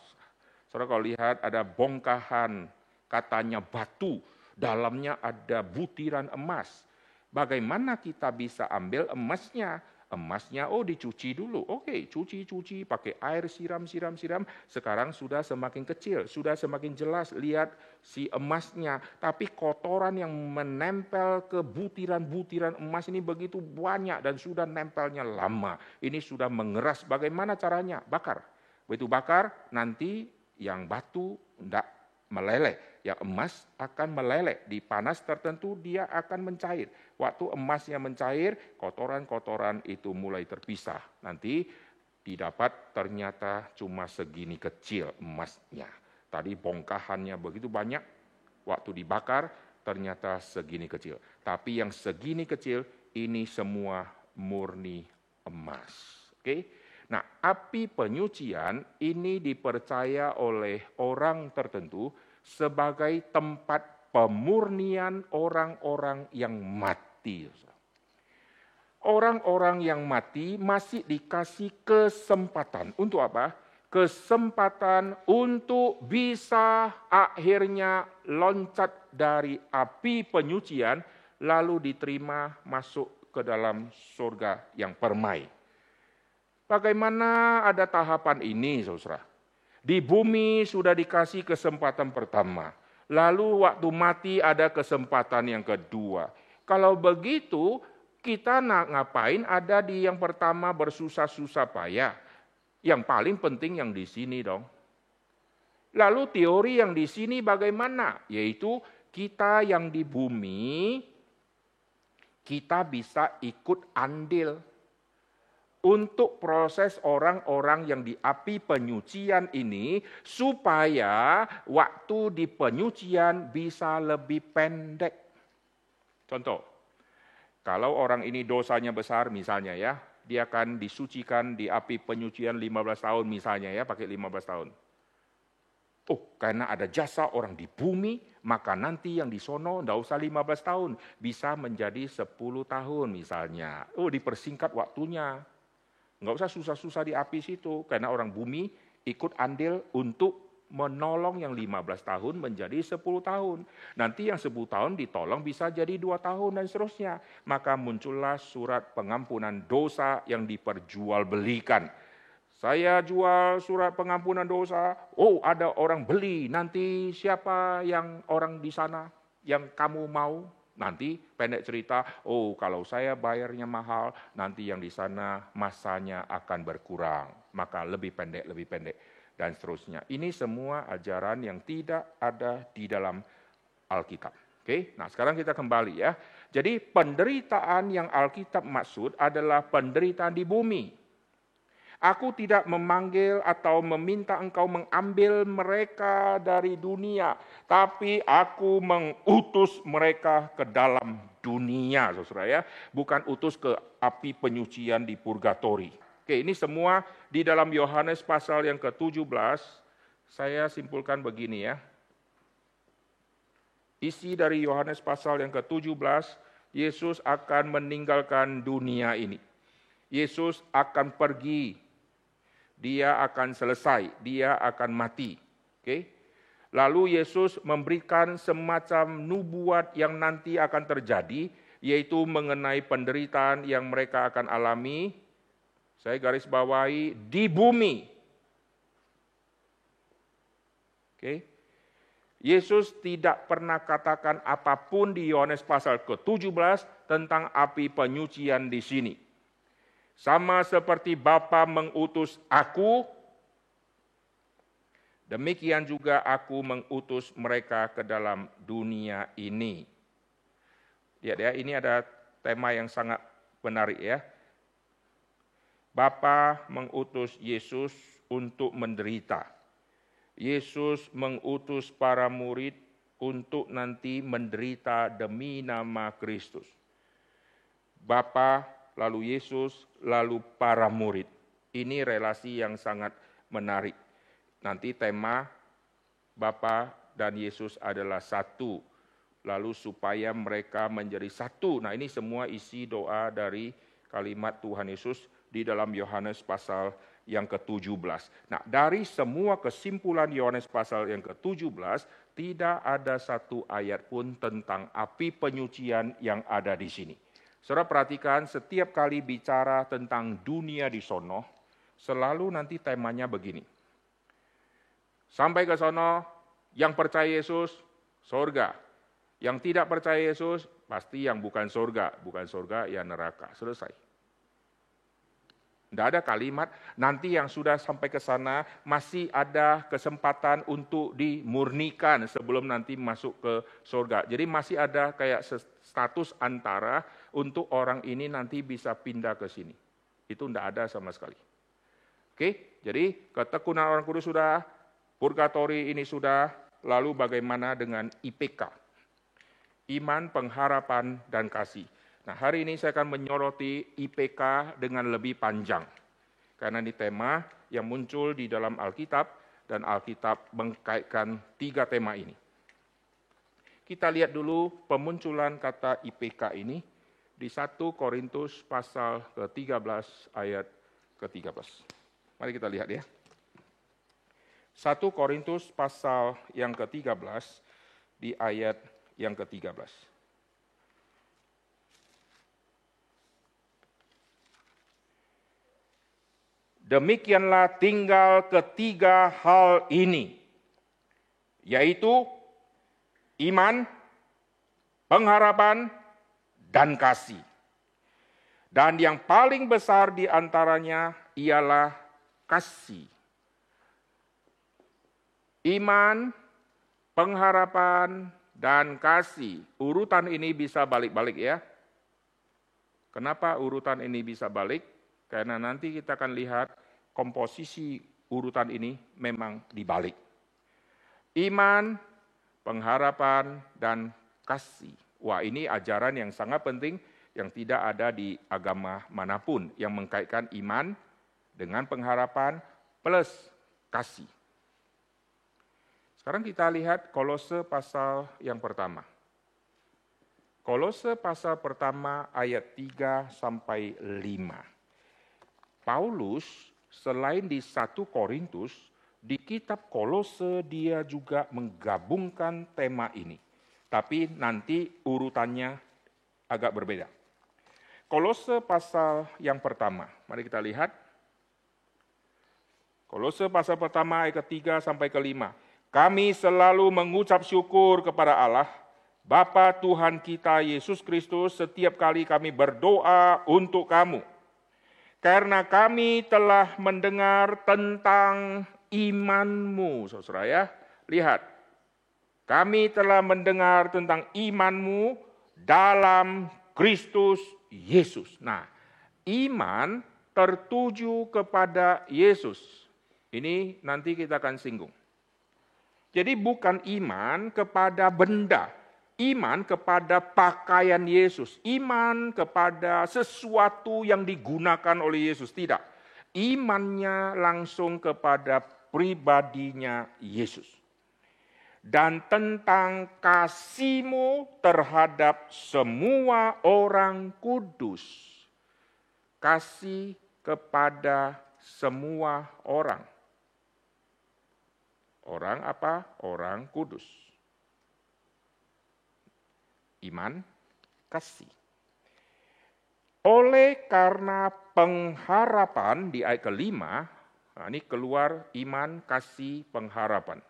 Saudara kalau lihat ada bongkahan, katanya batu, dalamnya ada butiran emas. Bagaimana kita bisa ambil emasnya? Emasnya dicuci dulu. Oke, cuci, pakai air siram. Sekarang sudah semakin kecil, sudah semakin jelas lihat si emasnya. Tapi kotoran yang menempel ke butiran-butiran emas ini begitu banyak dan sudah nempelnya lama. Ini sudah mengeras. Bagaimana caranya? Bakar. Begitu bakar, nanti yang batu tidak meleleh, yang emas akan meleleh. Di panas tertentu dia akan mencair. Waktu emasnya mencair, kotoran-kotoran itu mulai terpisah. Nanti didapat ternyata cuma segini kecil emasnya. Tadi bongkahannya begitu banyak, waktu dibakar ternyata segini kecil. Tapi yang segini kecil ini semua murni emas. Oke? Nah, api penyucian ini dipercaya oleh orang tertentu sebagai tempat pemurnian orang-orang yang mati. Orang-orang yang mati masih dikasih kesempatan. Untuk apa? Kesempatan untuk bisa akhirnya loncat dari api penyucian lalu diterima masuk ke dalam surga yang permai. Bagaimana ada tahapan ini, saudara? Di bumi sudah dikasih kesempatan pertama. Lalu waktu mati ada kesempatan yang kedua. Kalau begitu, kita nak ngapain ada di yang pertama bersusah-susah payah? Yang paling penting yang di sini dong. Lalu teori yang di sini bagaimana? Yaitu kita yang di bumi, kita bisa ikut andil untuk proses orang-orang yang di api penyucian ini, supaya waktu di penyucian bisa lebih pendek. Contoh, kalau orang ini dosanya besar misalnya ya, dia akan disucikan di api penyucian 15 tahun misalnya ya, pakai 15 tahun. Oh, karena ada jasa orang di bumi, maka nanti yang di sono enggak usah 15 tahun, bisa menjadi 10 tahun misalnya. Oh, dipersingkat waktunya. Enggak usah susah-susah di api situ, karena orang bumi ikut andil untuk menolong yang 15 tahun menjadi 10 tahun. Nanti yang 10 tahun ditolong bisa jadi 2 tahun dan seterusnya. Maka muncullah surat pengampunan dosa yang diperjualbelikan. Saya jual surat pengampunan dosa, oh ada orang beli, nanti siapa yang orang di sana yang kamu mau? Nanti pendek cerita, oh kalau saya bayarnya mahal, nanti yang di sana masanya akan berkurang, maka lebih pendek, dan seterusnya. Ini semua ajaran yang tidak ada di dalam Alkitab. Oke, nah sekarang kita kembali ya. Jadi penderitaan yang Alkitab maksud adalah penderitaan di bumi. Aku tidak memanggil atau meminta engkau mengambil mereka dari dunia, tapi aku mengutus mereka ke dalam dunia, saudara ya. Bukan utus ke api penyucian di purgatori. Oke, ini semua di dalam Yohanes pasal yang ke-17, saya simpulkan begini ya. Isi dari Yohanes pasal yang ke-17, Yesus akan meninggalkan dunia ini. Yesus akan pergi. Dia akan selesai, dia akan mati. Oke? Lalu Yesus memberikan semacam nubuat yang nanti akan terjadi, yaitu mengenai penderitaan yang mereka akan alami. Saya garis bawahi di bumi. Oke? Yesus tidak pernah katakan apapun di Yohanes pasal ke-17 tentang api penyucian di sini. Sama seperti Bapa mengutus aku, demikian juga aku mengutus mereka ke dalam dunia ini. Lihat ya, ini ada tema yang sangat menarik ya. Bapa mengutus Yesus untuk menderita. Yesus mengutus para murid untuk nanti menderita demi nama Kristus. Bapa, lalu Yesus, lalu para murid. Ini relasi yang sangat menarik. Nanti tema Bapa dan Yesus adalah satu. Lalu supaya mereka menjadi satu. Nah ini semua isi doa dari kalimat Tuhan Yesus di dalam Yohanes pasal yang ke-17. Nah dari semua kesimpulan Yohanes pasal yang ke-17, tidak ada satu ayat pun tentang api penyucian yang ada di sini. Saudara perhatikan, setiap kali bicara tentang dunia di sono, selalu nanti temanya begini. Sampai ke sono, yang percaya Yesus, surga. Yang tidak percaya Yesus, pasti yang bukan surga. Bukan surga, ya neraka. Selesai. Tidak ada kalimat, nanti yang sudah sampai ke sana, masih ada kesempatan untuk dimurnikan sebelum nanti masuk ke surga. Jadi masih ada kayak status antara untuk orang ini nanti bisa pindah ke sini. Itu tidak ada sama sekali. Oke, jadi ketekunan orang kudus sudah, purgatori ini sudah, lalu bagaimana dengan IPK? Iman, pengharapan, dan kasih. Nah hari ini saya akan menyoroti IPK dengan lebih panjang. Karena ini tema yang muncul di dalam Alkitab, dan Alkitab mengkaitkan 3 tema ini. Kita lihat dulu pemunculan kata IPK ini di 1 Korintus pasal ke-13 ayat ke-13. Mari kita lihat ya. 1 Korintus pasal yang ke-13 di ayat yang ke-13. demikianlah tinggal ketiga hal ini, yaitu iman, pengharapan, dan kasih. Dan yang paling besar di antaranya ialah kasih. Iman, pengharapan, dan kasih. Urutan ini bisa balik-balik ya. Kenapa urutan ini bisa balik? Karena nanti kita akan lihat komposisi urutan ini memang dibalik. Iman, pengharapan, dan kasih. Wah, ini ajaran yang sangat penting yang tidak ada di agama manapun yang mengkaitkan iman dengan pengharapan plus kasih. Sekarang kita lihat Kolose pasal yang pertama. Kolose pasal pertama ayat 3 sampai 5. Paulus selain di 1 Korintus, di kitab Kolose dia juga menggabungkan tema ini. Tapi nanti urutannya agak berbeda. Kolose pasal yang pertama, mari kita lihat. Kolose pasal pertama ayat ke-3 sampai ke-5. Kami selalu mengucap syukur kepada Allah, Bapa Tuhan kita Yesus Kristus, setiap kali kami berdoa untuk kamu. Karena kami telah mendengar tentang imanmu, saudara ya. Lihat, kami telah mendengar tentang imanmu dalam Kristus Yesus. Nah, iman tertuju kepada Yesus. Ini nanti kita akan singgung. Jadi bukan iman kepada benda, iman kepada pakaian Yesus, iman kepada sesuatu yang digunakan oleh Yesus, tidak. Imannya langsung kepada pribadinya Yesus. Dan tentang kasih-Mu terhadap semua orang kudus. Kasih kepada semua orang. Orang apa? Orang kudus. Iman, kasih. Oleh karena pengharapan di ayat ke-5, nah ini keluar iman, kasih, pengharapan.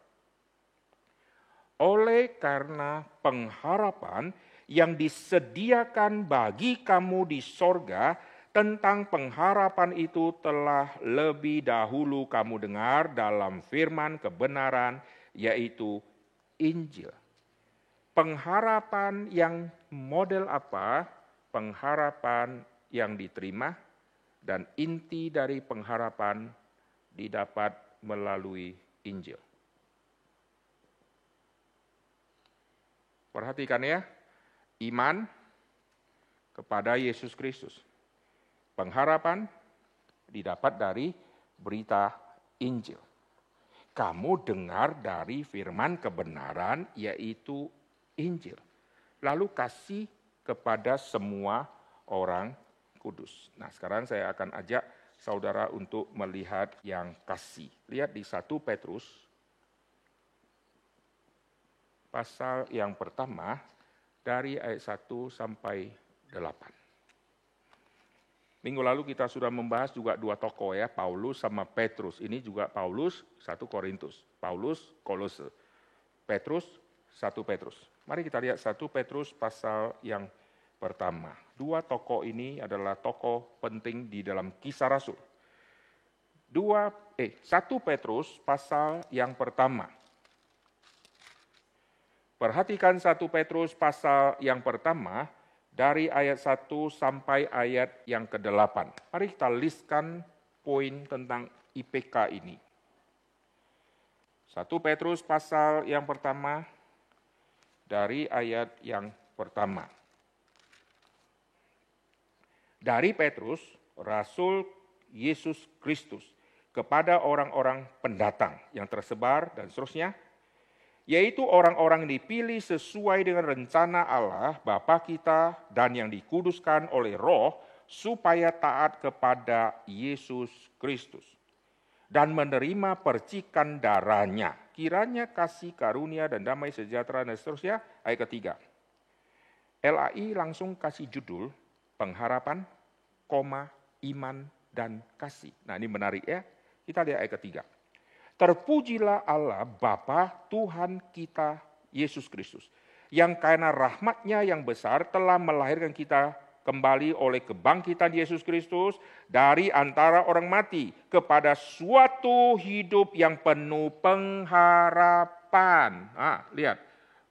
Oleh karena pengharapan yang disediakan bagi kamu di sorga, tentang pengharapan itu telah lebih dahulu kamu dengar dalam firman kebenaran, yaitu Injil. Pengharapan yang model apa? Pengharapan yang diterima, dan inti dari pengharapan didapat melalui Injil. Perhatikan ya, iman kepada Yesus Kristus. Pengharapan didapat dari berita Injil. Kamu dengar dari firman kebenaran, yaitu Injil. Lalu kasih kepada semua orang kudus. Nah, sekarang saya akan ajak saudara untuk melihat yang kasih. Lihat di 1 Petrus, pasal yang pertama, dari ayat 1 sampai 8. Minggu lalu kita sudah membahas juga dua tokoh ya, Paulus sama Petrus. Ini juga Paulus, 1 Korintus. Paulus, Kolose. Petrus, 1 Petrus. Mari kita lihat 1 Petrus pasal yang pertama. Dua tokoh ini adalah tokoh penting di dalam Kisah Rasul. 1 Petrus pasal yang pertama. Perhatikan 1 Petrus pasal yang pertama, dari ayat 1 sampai ayat yang ke-8. Mari kita listkan poin tentang IPK ini. 1 Petrus pasal yang pertama, dari ayat yang pertama. Dari Petrus, Rasul Yesus Kristus, kepada orang-orang pendatang yang tersebar dan seterusnya, yaitu orang-orang yang dipilih sesuai dengan rencana Allah Bapa kita dan yang dikuduskan oleh Roh supaya taat kepada Yesus Kristus dan menerima percikan darahnya. Kiranya kasih karunia dan damai sejahtera dan seterusnya. Ayat ketiga. LAI langsung kasih judul pengharapan, iman, dan kasih. Nah, ini menarik ya. Kita lihat ayat ketiga. Terpujilah Allah Bapa Tuhan kita Yesus Kristus, yang karena rahmat-Nya yang besar telah melahirkan kita kembali oleh kebangkitan Yesus Kristus dari antara orang mati kepada suatu hidup yang penuh pengharapan. Lihat,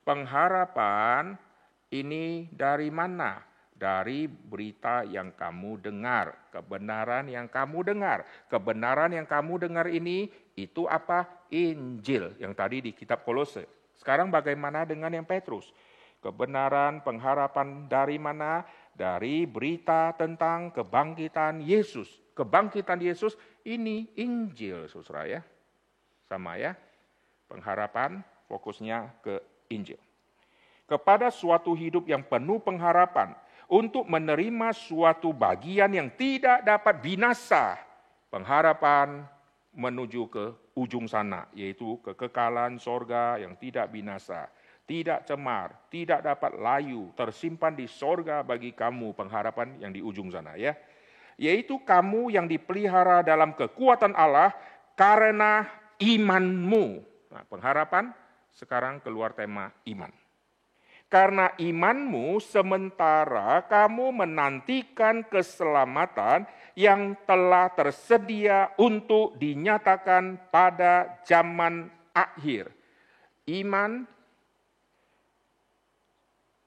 pengharapan ini dari mana? Dari berita yang kamu dengar, kebenaran yang kamu dengar. Kebenaran yang kamu dengar ini, itu apa? Injil, yang tadi di kitab Kolose. Sekarang bagaimana dengan yang Petrus? Kebenaran, pengharapan dari mana? Dari berita tentang kebangkitan Yesus. Kebangkitan Yesus ini Injil, saudara ya. Sama ya, pengharapan fokusnya ke Injil. Kepada suatu hidup yang penuh pengharapan, untuk menerima suatu bagian yang tidak dapat binasa. Pengharapan menuju ke ujung sana, yaitu kekekalan sorga yang tidak binasa, tidak cemar, tidak dapat layu, tersimpan di sorga bagi kamu, pengharapan yang di ujung sana ya. Yaitu kamu yang dipelihara dalam kekuatan Allah karena imanmu. Nah, pengharapan sekarang keluar tema iman. Karena imanmu sementara kamu menantikan keselamatan yang telah tersedia untuk dinyatakan pada zaman akhir. Iman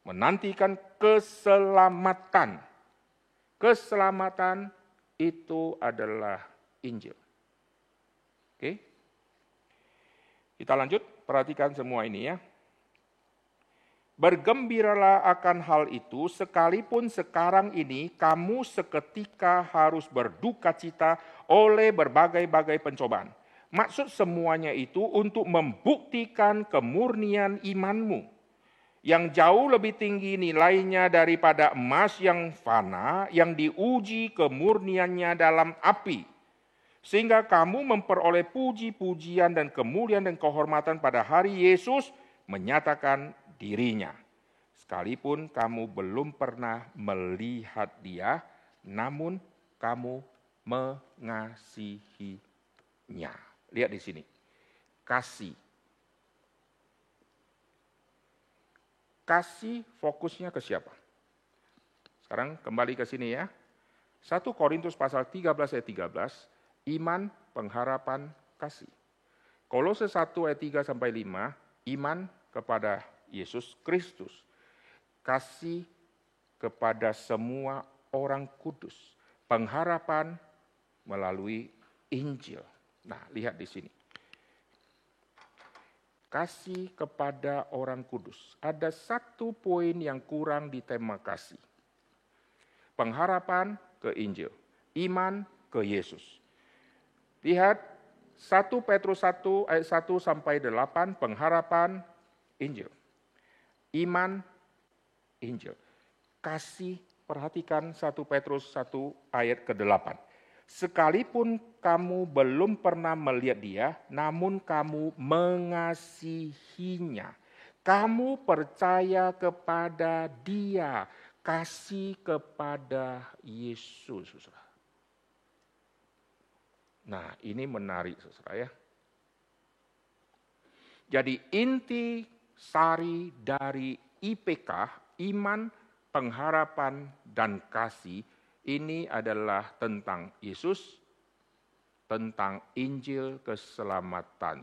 menantikan keselamatan. Keselamatan itu adalah Injil. Oke? Kita lanjut, perhatikan semua ini ya. Bergembiralah akan hal itu, sekalipun sekarang ini kamu seketika harus berduka cita oleh berbagai-bagai pencobaan. Maksud semuanya itu untuk membuktikan kemurnian imanmu, yang jauh lebih tinggi nilainya daripada emas yang fana, yang diuji kemurniannya dalam api. Sehingga kamu memperoleh puji-pujian dan kemuliaan dan kehormatan pada hari Yesus menyatakan dirinya. Sekalipun kamu belum pernah melihat Dia, namun kamu mengasihinya. Lihat di sini. Kasih. Kasih fokusnya ke siapa? Sekarang kembali ke sini ya. 1 Korintus pasal 13 ayat 13, iman, pengharapan, kasih. Kolose 1 ayat 3 sampai 5, iman kepada Yesus Kristus. Kasih kepada semua orang kudus. Pengharapan melalui Injil. Nah, lihat di sini. Kasih kepada orang kudus. Ada satu poin yang kurang di tema kasih. Pengharapan ke Injil. Iman ke Yesus. Lihat 1 Petrus 1 ayat 1 sampai 8, pengharapan Injil. Iman, Injil. Kasih, perhatikan 1 Petrus 1 ayat ke-8. Sekalipun kamu belum pernah melihat Dia, namun kamu mengasihinya. Kamu percaya kepada Dia, kasih kepada Yesus. Nah, ini menarik, saudara ya. Jadi inti sari dari IPK, iman, pengharapan, dan kasih, ini adalah tentang Yesus, tentang Injil keselamatan.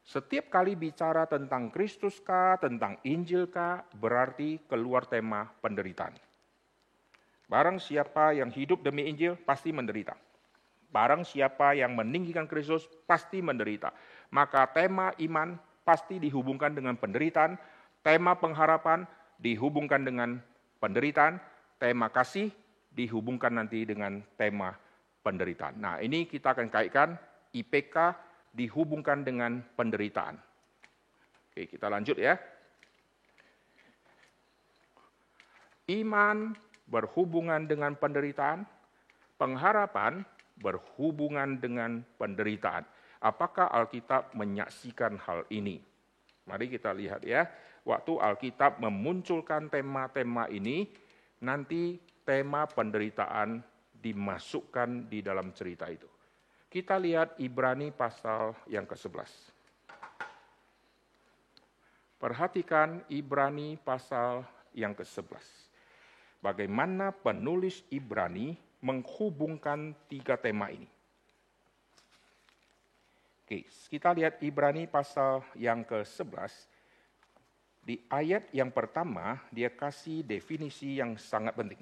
Setiap kali bicara tentang Kristus kah, tentang Injil kah, berarti keluar tema penderitaan. Barang siapa yang hidup demi Injil, pasti menderita. Barang siapa yang meninggikan Kristus pasti menderita. Maka tema iman pasti dihubungkan dengan penderitaan, tema pengharapan dihubungkan dengan penderitaan, tema kasih dihubungkan nanti dengan tema penderitaan. Nah, ini kita akan kaitkan IPK dihubungkan dengan penderitaan. Oke, kita lanjut ya. Iman berhubungan dengan penderitaan, pengharapan berhubungan dengan penderitaan. Apakah Alkitab menyaksikan hal ini? Mari kita lihat ya. Waktu Alkitab memunculkan tema-tema ini, nanti tema penderitaan dimasukkan di dalam cerita itu. Kita lihat Ibrani pasal yang ke-11. Perhatikan Ibrani pasal yang ke-11. Bagaimana penulis Ibrani menghubungkan 3 tema ini. Oke, kita lihat Ibrani pasal yang ke-11. Di ayat yang pertama, dia kasih definisi yang sangat penting.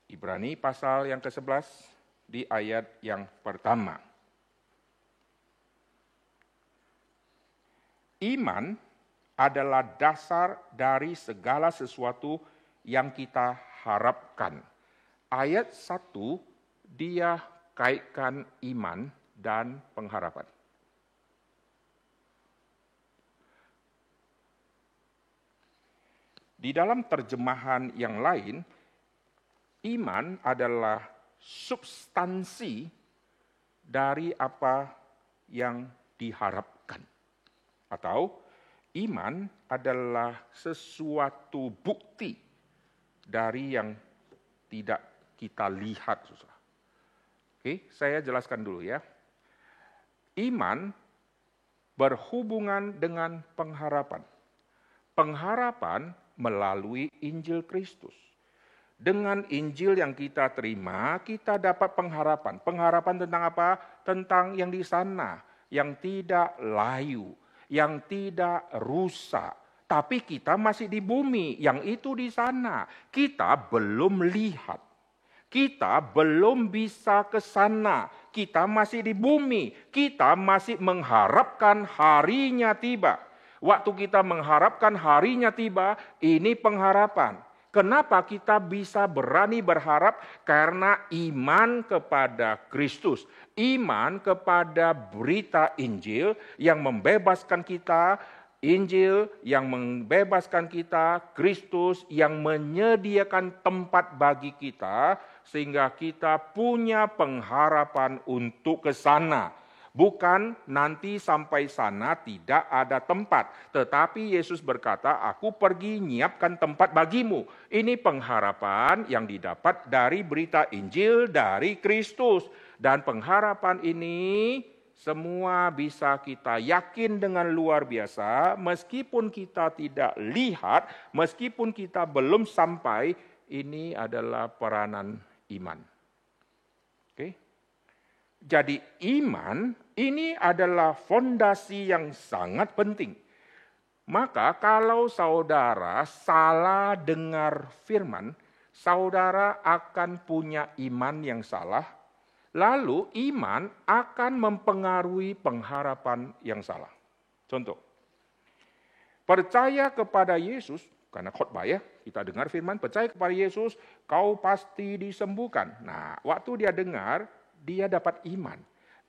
Ibrani pasal yang ke-11, di ayat yang pertama. Iman adalah dasar dari segala sesuatu yang kita harapkan. Ayat 1, dia kaitkan iman dan pengharapan. Di dalam terjemahan yang lain, iman adalah substansi dari apa yang diharapkan. Atau iman adalah sesuatu bukti dari yang tidak kita lihat. Oke, saya jelaskan dulu ya. Iman berhubungan dengan pengharapan. Pengharapan melalui Injil Kristus. Dengan Injil yang kita terima, kita dapat pengharapan. Pengharapan tentang apa? Tentang yang di sana, yang tidak layu, yang tidak rusak. Tapi kita masih di bumi, yang itu di sana. Kita belum lihat. Kita belum bisa ke sana. Kita masih di bumi. Kita masih mengharapkan harinya tiba. Waktu kita mengharapkan harinya tiba, ini pengharapan. Kenapa kita bisa berani berharap? Karena iman kepada Kristus. Iman kepada berita Injil yang membebaskan kita. Injil yang membebaskan kita. Kristus yang menyediakan tempat bagi kita. Sehingga kita punya pengharapan untuk ke sana. Bukan nanti sampai sana tidak ada tempat. Tetapi Yesus berkata, aku pergi nyiapkan tempat bagimu. Ini pengharapan yang didapat dari berita Injil dari Kristus. Dan pengharapan ini semua bisa kita yakin dengan luar biasa. Meskipun kita tidak lihat, meskipun kita belum sampai, ini adalah peranan iman. Oke? Jadi iman ini adalah fondasi yang sangat penting. Maka kalau saudara salah dengar firman, saudara akan punya iman yang salah. Lalu iman akan mempengaruhi pengharapan yang salah. Contoh, percaya kepada Yesus, karena khotbah ya, kita dengar firman, percaya kepada Yesus, kau pasti disembuhkan. Nah, waktu dia dengar, dia dapat iman.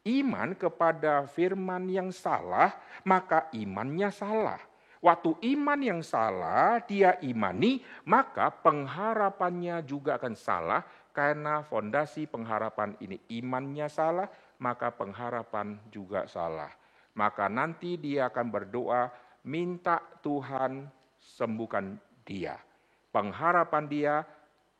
Iman kepada firman yang salah, maka imannya salah. Waktu iman yang salah, dia imani, maka pengharapannya juga akan salah, karena fondasi pengharapan ini imannya salah, maka pengharapan juga salah. Maka nanti dia akan berdoa, minta Tuhan sembuhkan dia. Pengharapan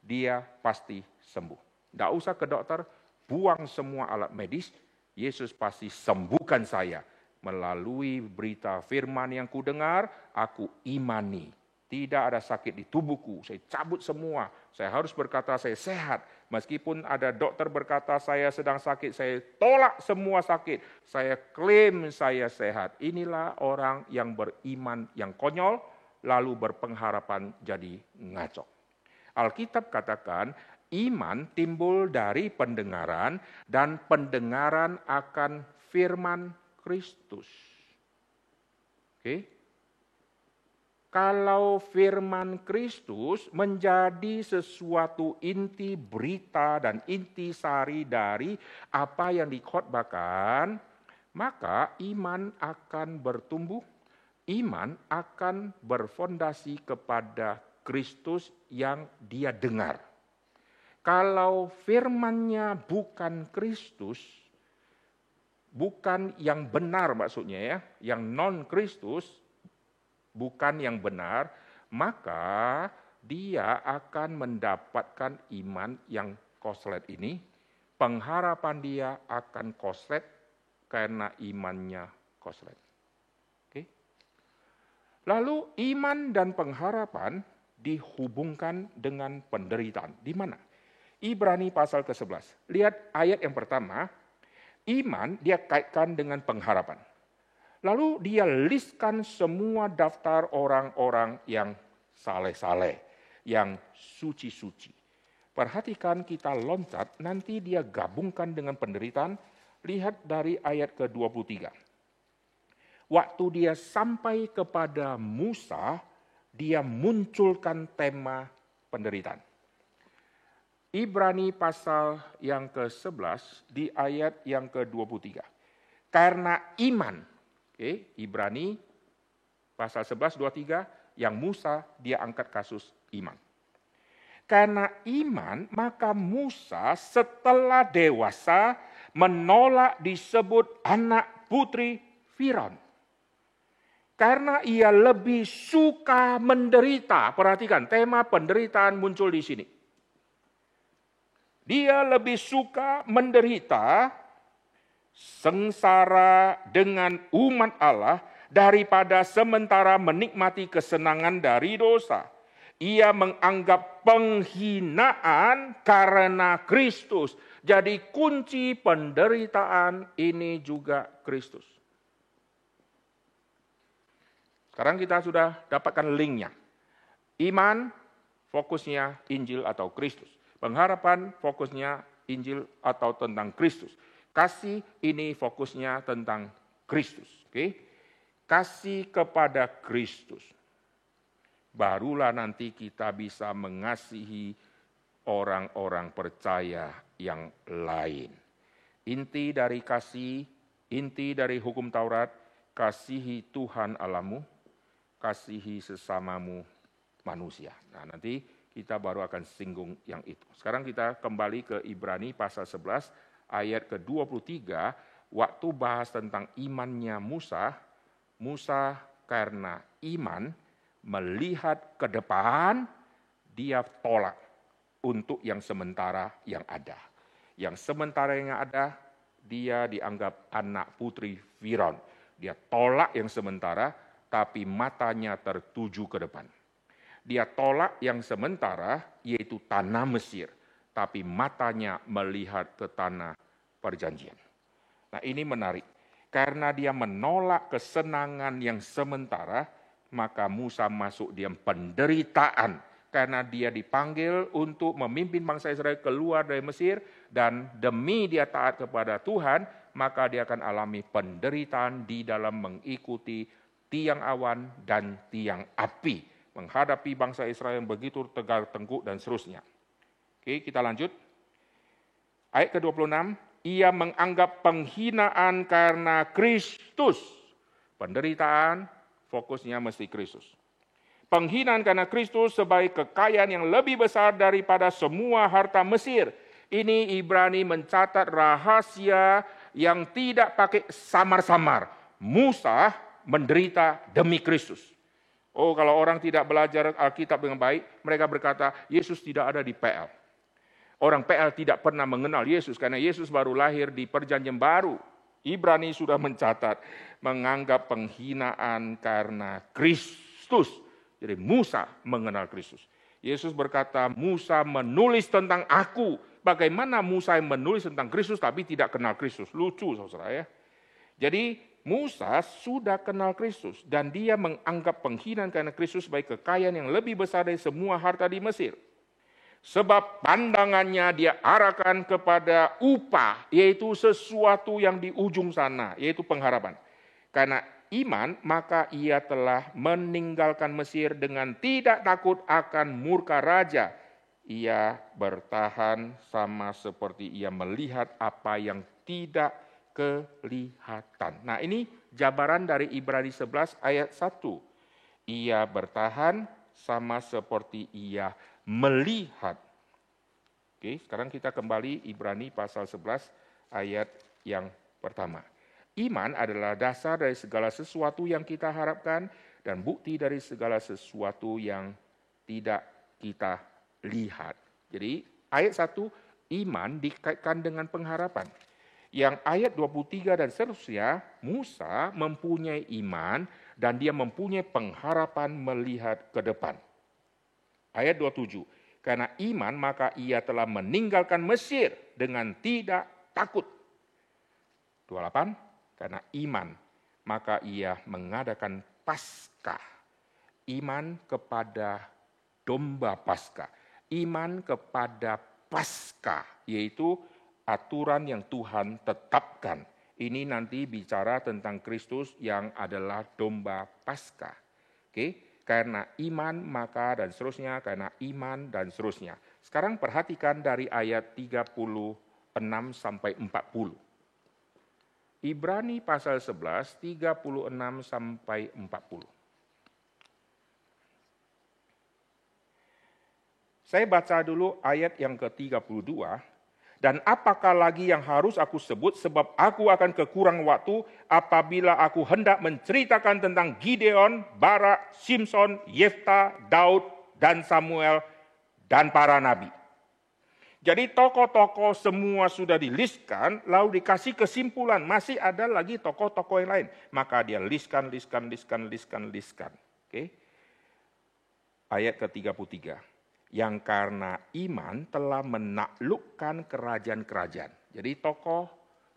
dia pasti sembuh. Tidak usah ke dokter, buang semua alat medis, Yesus pasti sembuhkan saya. Melalui berita firman yang kudengar, aku imani. Tidak ada sakit di tubuhku, saya cabut semua. Saya harus berkata saya sehat. Meskipun ada dokter berkata saya sedang sakit, saya tolak semua sakit. Saya klaim saya sehat. Inilah orang yang beriman yang konyol, lalu berpengharapan jadi ngaco. Alkitab katakan, iman timbul dari pendengaran dan pendengaran akan firman Kristus. Oke. Kalau firman Kristus menjadi sesuatu inti berita dan inti sari dari apa yang dikhotbahkan, maka iman akan bertumbuh, iman akan berfondasi kepada Kristus yang dia dengar. Kalau firman-Nya bukan Kristus, bukan yang benar maksudnya ya, yang non-Kristus, bukan yang benar, maka dia akan mendapatkan iman yang koslet ini. Pengharapan dia akan koslet karena imannya koslet. Oke. Lalu iman dan pengharapan dihubungkan dengan penderitaan. Di mana? Ibrani pasal ke-11. Lihat ayat yang pertama, iman dia kaitkan dengan pengharapan. Lalu dia listkan semua daftar orang-orang yang saleh-saleh, yang suci-suci. Perhatikan kita loncat, nanti dia gabungkan dengan penderitaan. Lihat dari ayat ke-23. Waktu dia sampai kepada Musa, dia munculkan tema penderitaan. Ibrani pasal yang ke-11 di ayat yang ke-23. Karena iman, Ibrani pasal 11, 23, yang Musa dia angkat kasus iman. Karena iman, maka Musa setelah dewasa menolak disebut anak putri Firaun. Karena ia lebih suka menderita. Perhatikan, tema penderitaan muncul di sini. Dia lebih suka menderita sengsara dengan umat Allah daripada sementara menikmati kesenangan dari dosa. Ia menganggap penghinaan karena Kristus. Jadi kunci penderitaan ini juga Kristus. Sekarang kita sudah dapatkan linknya. Iman fokusnya Injil atau Kristus. Pengharapan fokusnya Injil atau tentang Kristus. Kasih ini fokusnya tentang Kristus. Kasih kepada Kristus. Barulah nanti kita bisa mengasihi orang-orang percaya yang lain. Inti dari kasih, inti dari hukum Taurat, kasihi Tuhan Allahmu, kasihi sesamamu manusia. Nah, nanti kita baru akan singgung yang itu. Sekarang kita kembali ke Ibrani pasal 11 ayat ke-23, waktu bahas tentang imannya Musa. Musa karena iman melihat ke depan, dia tolak untuk yang sementara yang ada. Yang sementara yang ada, dia dianggap anak putri Firaun. Dia tolak yang sementara, tapi matanya tertuju ke depan. Dia tolak yang sementara, yaitu tanah Mesir, tapi matanya melihat ke tanah perjanjian. Nah, ini menarik. Karena dia menolak kesenangan yang sementara, maka Musa masuk diam penderitaan. Karena dia dipanggil untuk memimpin bangsa Israel keluar dari Mesir, dan demi dia taat kepada Tuhan, maka dia akan alami penderitaan di dalam mengikuti tiang awan dan tiang api, menghadapi bangsa Israel yang begitu tegar tengkuk dan seterusnya. Oke, kita lanjut. Ayat ke-26, ia menganggap penghinaan karena Kristus. Penderitaan, fokusnya mesti Kristus. Penghinaan karena Kristus sebagai kekayaan yang lebih besar daripada semua harta Mesir. Ini Ibrani mencatat rahasia yang tidak pakai samar-samar. Musa menderita demi Kristus. Oh, kalau orang tidak belajar Alkitab dengan baik, mereka berkata, Yesus tidak ada di PL. Orang PL tidak pernah mengenal Yesus, karena Yesus baru lahir di perjanjian baru. Ibrani sudah mencatat, menganggap penghinaan karena Kristus. Jadi Musa mengenal Kristus. Yesus berkata, Musa menulis tentang aku. Bagaimana Musa yang menulis tentang Kristus, tapi tidak kenal Kristus? Lucu, saudara ya. Jadi Musa sudah kenal Kristus, dan dia menganggap penghinaan karena Kristus sebagai kekayaan yang lebih besar dari semua harta di Mesir. Sebab pandangannya dia arahkan kepada upah, yaitu sesuatu yang di ujung sana, yaitu pengharapan. Karena iman, maka ia telah meninggalkan Mesir dengan tidak takut akan murka raja. Ia bertahan sama seperti ia melihat apa yang tidak kelihatan. Nah, ini jabaran dari Ibrani 11 ayat 1. Ia bertahan sama seperti ia melihat. Oke, sekarang kita kembali Ibrani pasal 11 ayat yang pertama. Iman adalah dasar dari segala sesuatu yang kita harapkan dan bukti dari segala sesuatu yang tidak kita lihat. Jadi ayat 1, iman dikaitkan dengan pengharapan. Yang ayat 23 dan seterusnya, Musa mempunyai iman dan dia mempunyai pengharapan melihat ke depan. Ayat 27, karena iman maka ia telah meninggalkan Mesir dengan tidak takut. 28, karena iman maka ia mengadakan Paskah. Iman kepada domba Paskah. Iman kepada Paskah, yaitu aturan yang Tuhan tetapkan. Ini nanti bicara tentang Kristus yang adalah domba Paskah. Oke, karena iman maka dan seterusnya, karena iman dan seterusnya. Sekarang perhatikan dari ayat 36 sampai 40. Ibrani pasal 11, 36 sampai 40. Saya baca dulu ayat yang ke-32. Dan apakah lagi yang harus aku sebut, sebab aku akan kekurang waktu apabila aku hendak menceritakan tentang Gideon, Barak, Simson, Yefta, Daud, dan Samuel, dan para nabi. Jadi tokoh-tokoh semua sudah diliskan, lalu dikasih kesimpulan, masih ada lagi tokoh-tokoh yang lain. Maka dia liskan. Oke. Ayat ke-33. Yang karena iman telah menaklukkan kerajaan-kerajaan. Jadi tokoh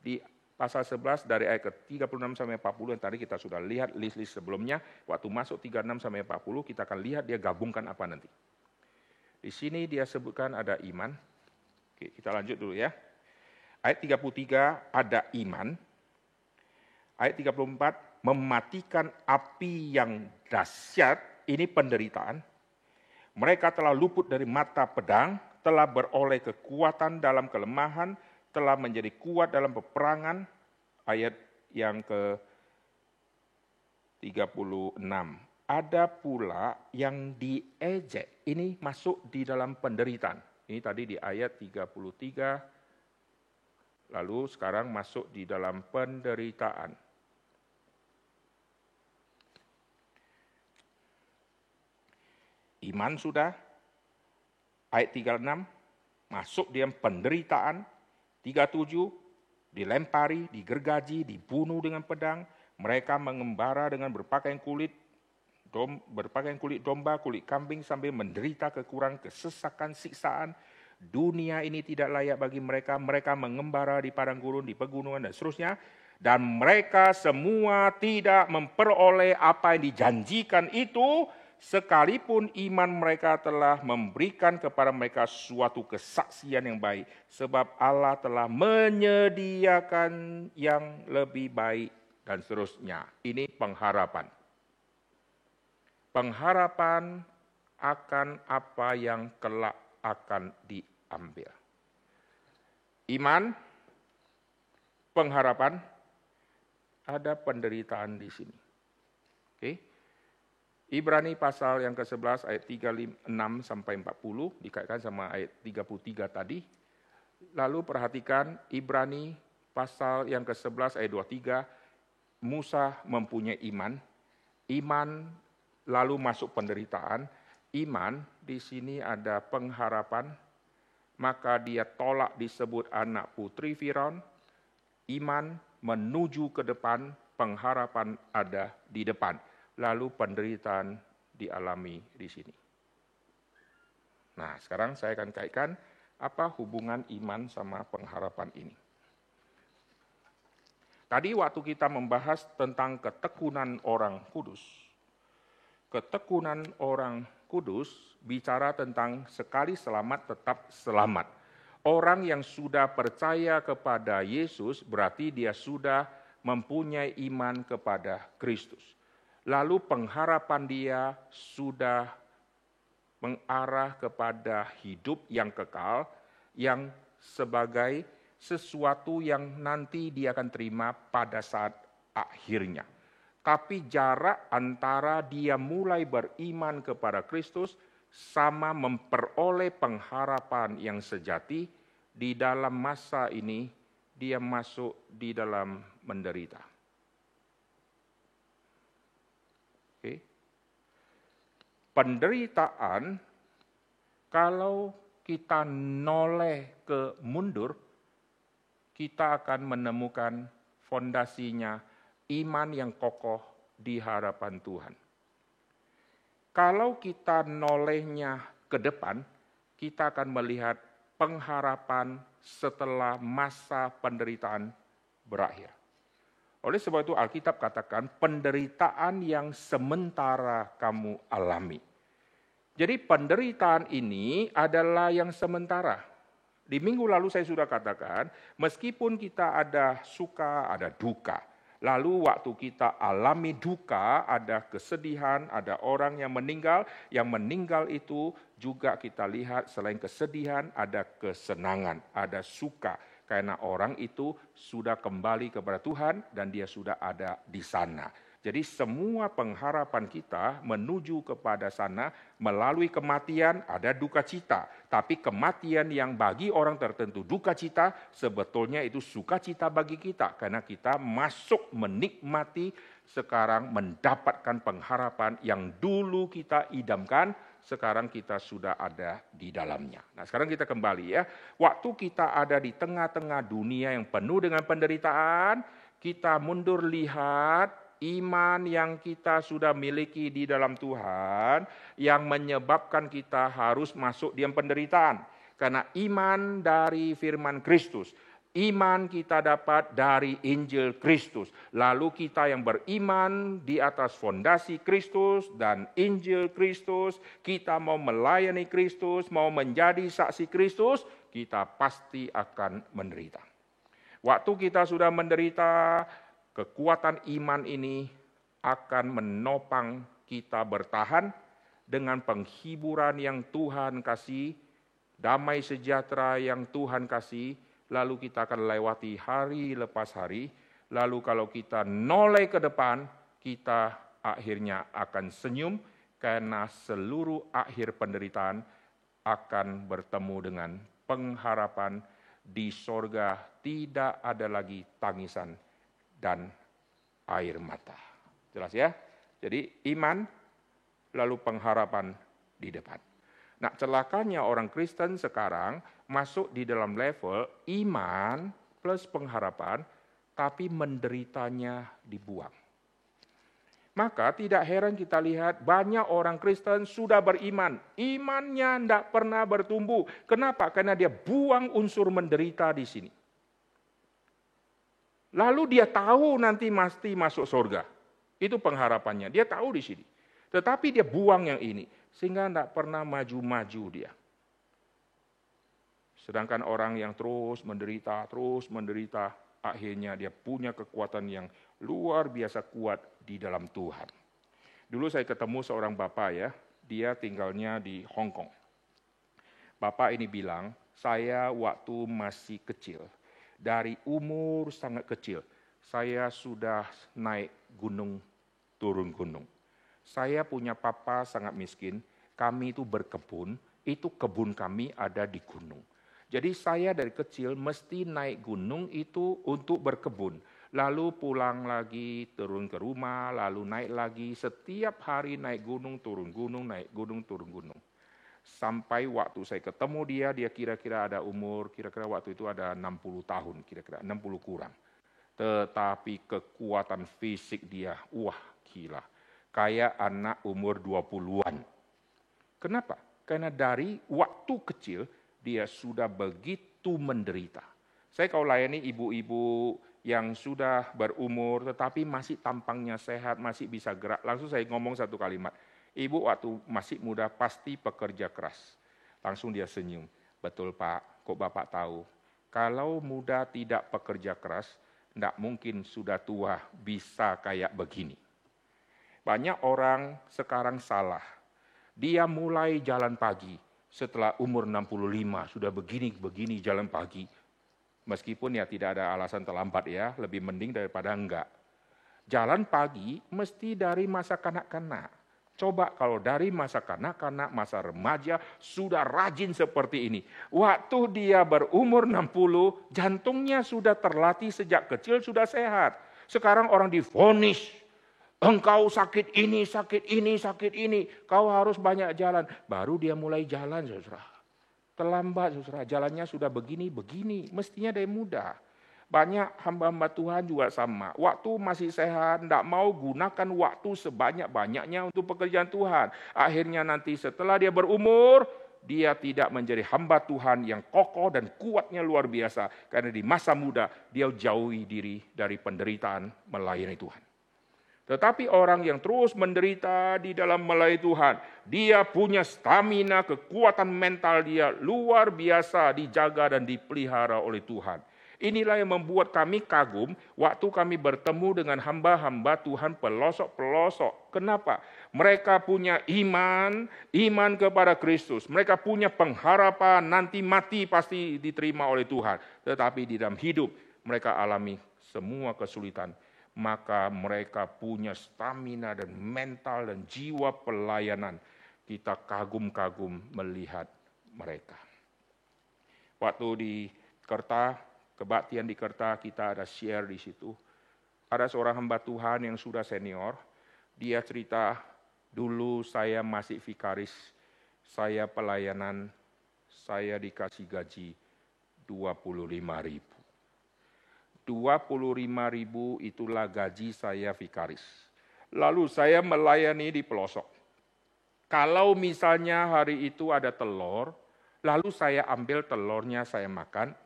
di pasal 11 dari ayat ke-36 sampai 40 yang tadi kita sudah lihat list-list sebelumnya. Waktu masuk 36 sampai 40 kita akan lihat dia gabungkan apa nanti. Di sini dia sebutkan ada iman. Oke, kita lanjut dulu ya. Ayat 33 ada iman. Ayat 34 mematikan api yang dahsyat, ini penderitaan. Mereka telah luput dari mata pedang, telah beroleh kekuatan dalam kelemahan, telah menjadi kuat dalam peperangan. Ayat yang ke-36. Ada pula yang diejek. Ini masuk di dalam penderitaan. Ini tadi di ayat 33. Lalu sekarang masuk di dalam penderitaan. Iman sudah, ayat 36, masuk dia penderitaan, 37, dilempari, digergaji, dibunuh dengan pedang, mereka mengembara dengan berpakaian kulit domba, kulit kambing sambil menderita kekurangan, kesesakan, siksaan. Dunia ini tidak layak bagi mereka, mereka mengembara di padang gurun, di pegunungan dan seterusnya. Dan mereka semua tidak memperoleh apa yang dijanjikan itu, sekalipun iman mereka telah memberikan kepada mereka suatu kesaksian yang baik. Sebab Allah telah menyediakan yang lebih baik dan seterusnya. Ini pengharapan. Pengharapan akan apa yang kelak akan diambil. Iman, pengharapan, ada penderitaan di sini. Oke. Ibrani pasal yang ke-11 ayat 36 sampai 40 dikaitkan sama ayat 33 tadi. Lalu perhatikan Ibrani pasal yang ke-11 ayat 23, Musa mempunyai iman. Iman lalu masuk penderitaan. Iman di sini ada pengharapan, maka dia tolak disebut anak putri Firaun. Iman menuju ke depan, pengharapan ada di depan. Lalu penderitaan dialami di sini. Nah, sekarang saya akan kaitkan apa hubungan iman sama pengharapan ini. Tadi waktu kita membahas tentang ketekunan orang kudus. Ketekunan orang kudus bicara tentang sekali selamat tetap selamat. Orang yang sudah percaya kepada Yesus berarti dia sudah mempunyai iman kepada Kristus. Lalu pengharapan dia sudah mengarah kepada hidup yang kekal, yang sebagai sesuatu yang nanti dia akan terima pada saat akhirnya. Tapi jarak antara dia mulai beriman kepada Kristus sama memperoleh pengharapan yang sejati, di dalam masa ini dia masuk di dalam menderita. Penderitaan Kalau kita noleh ke mundur, kita akan menemukan fondasinya iman yang kokoh di hadapan Tuhan. Kalau kita nolehnya ke depan, kita akan melihat pengharapan setelah masa penderitaan berakhir. Oleh sebab itu Alkitab katakan penderitaan yang sementara kamu alami. Jadi penderitaan ini adalah yang sementara. Di minggu lalu saya sudah katakan, meskipun kita ada suka, ada duka. Lalu waktu kita alami duka, ada kesedihan, ada orang yang meninggal. Yang meninggal itu juga kita lihat selain kesedihan, ada kesenangan, ada suka. Karena orang itu sudah kembali kepada Tuhan dan dia sudah ada di sana. Jadi semua pengharapan kita menuju kepada sana melalui kematian ada duka cita. Tapi kematian yang bagi orang tertentu duka cita sebetulnya itu sukacita bagi kita. Karena kita masuk menikmati sekarang mendapatkan pengharapan yang dulu kita idamkan. Sekarang kita sudah ada di dalamnya. Nah sekarang kita kembali ya. Waktu kita ada di tengah-tengah dunia yang penuh dengan penderitaan. Kita mundur lihat iman yang kita sudah miliki di dalam Tuhan yang menyebabkan kita harus masuk di penderitaan. Karena iman dari firman Kristus, iman kita dapat dari Injil Kristus. Lalu kita yang beriman di atas fondasi Kristus dan Injil Kristus, kita mau melayani Kristus, mau menjadi saksi Kristus, kita pasti akan menderita. Waktu kita sudah menderita, kekuatan iman ini akan menopang kita bertahan dengan penghiburan yang Tuhan kasih, damai sejahtera yang Tuhan kasih, lalu kita akan lewati hari lepas hari, lalu kalau kita noleh ke depan, kita akhirnya akan senyum karena seluruh akhir penderitaan akan bertemu dengan pengharapan di sorga, tidak ada lagi tangisan dan air mata. Jelas ya? Jadi iman lalu pengharapan di depan. Nah, celakanya orang Kristen sekarang masuk di dalam level iman plus pengharapan, tapi menderitanya dibuang. Maka tidak heran kita lihat banyak orang Kristen sudah beriman. Imannya tidak pernah bertumbuh. Kenapa? Karena dia buang unsur menderita di sini. Lalu dia tahu nanti pasti masuk surga. Itu pengharapannya. Dia tahu di sini. Tetapi dia buang yang ini. Sehingga tidak pernah maju-maju dia. Sedangkan orang yang terus menderita, akhirnya dia punya kekuatan yang luar biasa kuat di dalam Tuhan. Dulu saya ketemu seorang bapak ya, dia tinggalnya di Hong Kong. Bapak ini bilang, saya waktu masih kecil, dari umur sangat kecil, saya sudah naik gunung, turun gunung. Saya punya papa sangat miskin, kami itu berkebun, itu kebun kami ada di gunung. Jadi saya dari kecil mesti naik gunung itu untuk berkebun. Lalu pulang lagi, turun ke rumah, lalu naik lagi. Setiap hari naik gunung, turun gunung, naik gunung, turun gunung. Sampai waktu saya ketemu dia kira-kira ada umur, kira-kira waktu itu ada 60 tahun, kira-kira 60 kurang. Tetapi kekuatan fisik dia, wah gila. Kayak anak umur 20-an. Kenapa? Karena dari waktu kecil, dia sudah begitu menderita. Saya kalau layani ibu-ibu yang sudah berumur tetapi masih tampangnya sehat, masih bisa gerak. Langsung saya ngomong satu kalimat. Ibu waktu masih muda pasti pekerja keras. Langsung dia senyum. Betul Pak, kok Bapak tahu? Kalau muda tidak pekerja keras, tidak mungkin sudah tua bisa kayak begini. Banyak orang sekarang salah. Dia mulai jalan pagi. Setelah umur 65 sudah begini jalan pagi. Meskipun ya tidak ada alasan terlambat ya, lebih mending daripada enggak. Jalan pagi mesti dari masa kanak-kanak. Coba kalau dari masa kanak-kanak, masa remaja sudah rajin seperti ini. Waktu dia berumur 60, jantungnya sudah terlatih sejak kecil sudah sehat. Sekarang orang divonis Engkau sakit ini, sakit ini, sakit ini. Kau harus banyak jalan. Baru dia mulai jalan, saudara. Terlambat, saudara. Jalannya sudah begini. Mestinya dari mudah. Banyak hamba-hamba Tuhan juga sama. Waktu masih sehat, tidak mau gunakan waktu sebanyak-banyaknya untuk pekerjaan Tuhan. Akhirnya nanti setelah dia berumur, dia tidak menjadi hamba Tuhan yang kokoh dan kuatnya luar biasa. Karena di masa muda, dia jauhi diri dari penderitaan melayani Tuhan. Tetapi orang yang terus menderita di dalam melayani Tuhan, dia punya stamina, kekuatan mental dia luar biasa dijaga dan dipelihara oleh Tuhan. Inilah yang membuat kami kagum waktu kami bertemu dengan hamba-hamba Tuhan pelosok-pelosok. Kenapa? Mereka punya iman kepada Kristus. Mereka punya pengharapan nanti mati pasti diterima oleh Tuhan. Tetapi di dalam hidup mereka alami semua kesulitan. Maka mereka punya stamina dan mental dan jiwa pelayanan. Kita kagum-kagum melihat mereka. Waktu di Kerta, kebaktian di Kerta, kita ada share di situ. Ada seorang hamba Tuhan yang sudah senior. Dia cerita, dulu saya masih vikaris, saya pelayanan, saya dikasih gaji 25.000. 25.000 itulah gaji saya vikaris. Lalu saya melayani di pelosok. Kalau misalnya hari itu ada telur, lalu saya ambil telurnya saya makan,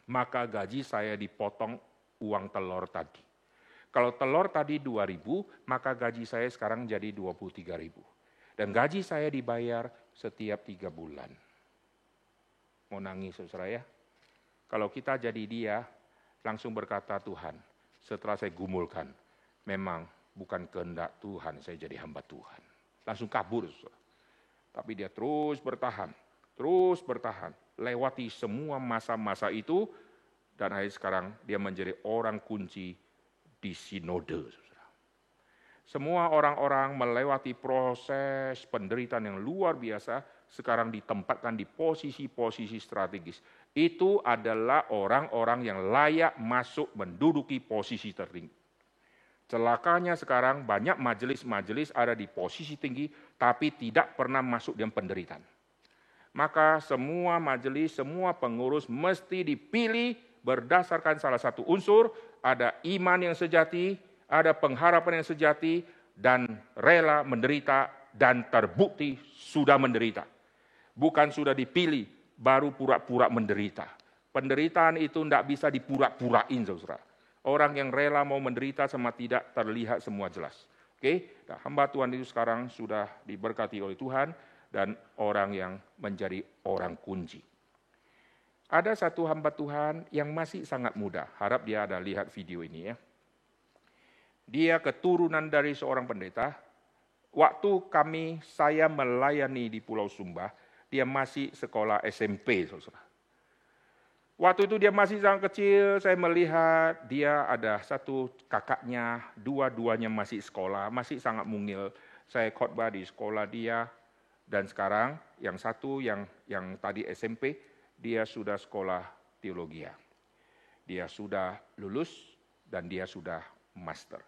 maka gaji saya dipotong uang telur tadi. Kalau telur tadi 2.000, maka gaji saya sekarang jadi 23.000. Dan gaji saya dibayar setiap 3 bulan. Mau nangis saudara ya? Kalau kita jadi dia, langsung berkata, Tuhan, setelah saya gumulkan, memang bukan kehendak Tuhan saya jadi hamba Tuhan. Langsung kabur. Tapi dia terus bertahan, lewati semua masa-masa itu, dan akhirnya sekarang dia menjadi orang kunci di sinode. Semua orang-orang melewati proses penderitaan yang luar biasa, sekarang ditempatkan di posisi-posisi strategis. Itu adalah orang-orang yang layak masuk menduduki posisi tertinggi. Celakanya sekarang banyak majelis-majelis ada di posisi tinggi, tapi tidak pernah masuk dalam penderitaan. Maka semua majelis, semua pengurus mesti dipilih berdasarkan salah satu unsur, ada iman yang sejati, ada pengharapan yang sejati, dan rela menderita, dan terbukti sudah menderita. Bukan sudah dipilih, baru pura-pura menderita. Penderitaan itu tidak bisa dipura-purain, saudara. Orang yang rela mau menderita sama tidak terlihat semua jelas. Oke, nah, hamba Tuhan itu sekarang sudah diberkati oleh Tuhan, dan orang yang menjadi orang kunci. Ada satu hamba Tuhan yang masih sangat muda, harap dia ada lihat video ini ya. Dia keturunan dari seorang pendeta. Waktu saya melayani di Pulau Sumba, dia masih sekolah SMP, saudara. Waktu itu dia masih sangat kecil, saya melihat dia ada satu kakaknya, dua-duanya masih sekolah, masih sangat mungil. Saya khotbah di sekolah dia, dan sekarang yang satu yang tadi SMP, dia sudah sekolah teologi. Dia sudah lulus dan dia sudah master.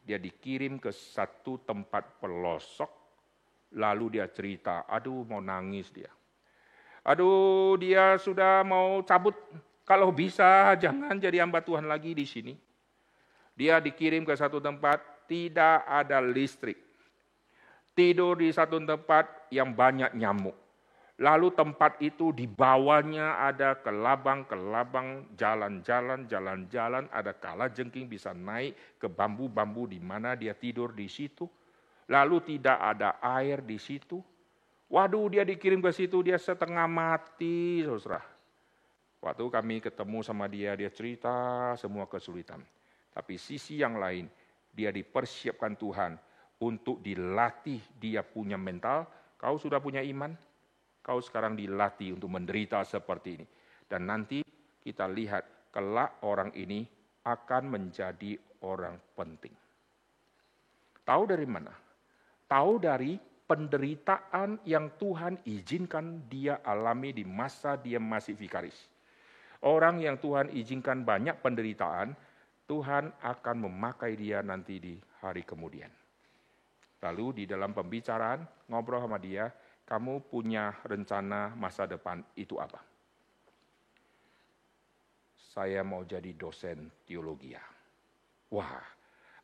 Dia dikirim ke satu tempat pelosok, lalu dia cerita, aduh mau nangis dia. Aduh dia sudah mau cabut, kalau bisa jangan jadi hamba Tuhan lagi di sini. Dia dikirim ke satu tempat, tidak ada listrik. Tidur di satu tempat yang banyak nyamuk. Lalu tempat itu di bawahnya ada kelabang-kelabang, jalan-jalan, ada kalajengking bisa naik ke bambu-bambu di mana dia tidur di situ. Lalu tidak ada air di situ. Waduh, dia dikirim ke situ, dia setengah mati, saudara. Waktu kami ketemu sama dia cerita semua kesulitan. Tapi sisi yang lain, dia dipersiapkan Tuhan untuk dilatih dia punya mental. Kau sudah punya iman? Kau sekarang dilatih untuk menderita seperti ini. Dan nanti kita lihat kelak orang ini akan menjadi orang penting. Tahu dari mana? Tahu dari penderitaan yang Tuhan izinkan dia alami di masa dia masih vikaris. Orang yang Tuhan izinkan banyak penderitaan, Tuhan akan memakai dia nanti di hari kemudian. Lalu di dalam pembicaraan, ngobrol sama dia, kamu punya rencana masa depan itu apa? Saya mau jadi dosen teologi. Wah,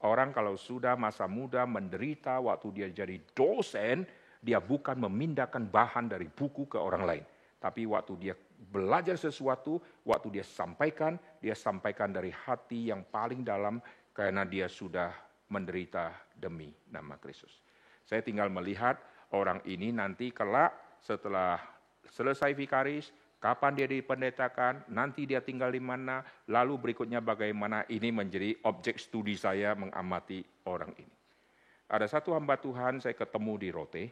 orang kalau sudah masa muda menderita waktu dia jadi dosen, dia bukan memindahkan bahan dari buku ke orang lain. Tapi waktu dia belajar sesuatu, waktu dia sampaikan dari hati yang paling dalam karena dia sudah menderita demi nama Kristus. Saya tinggal melihat orang ini nanti kelak setelah selesai vikaris, kapan dia dipendetakan, nanti dia tinggal di mana, lalu berikutnya bagaimana, ini menjadi objek studi saya mengamati orang ini. Ada satu hamba Tuhan saya ketemu di Rote,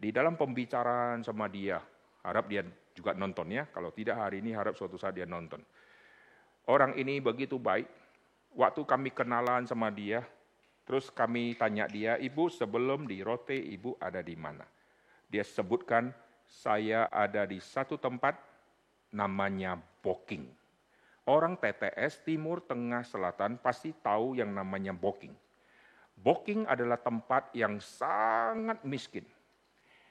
di dalam pembicaraan sama dia, harap dia juga nonton ya, kalau tidak hari ini harap suatu saat dia nonton. Orang ini begitu baik, waktu kami kenalan sama dia, terus kami tanya dia, Ibu sebelum di Rote, Ibu ada di mana? Dia sebutkan, saya ada di satu tempat namanya Boking. Orang TTS Timur, Tengah, Selatan pasti tahu yang namanya Boking. Boking adalah tempat yang sangat miskin.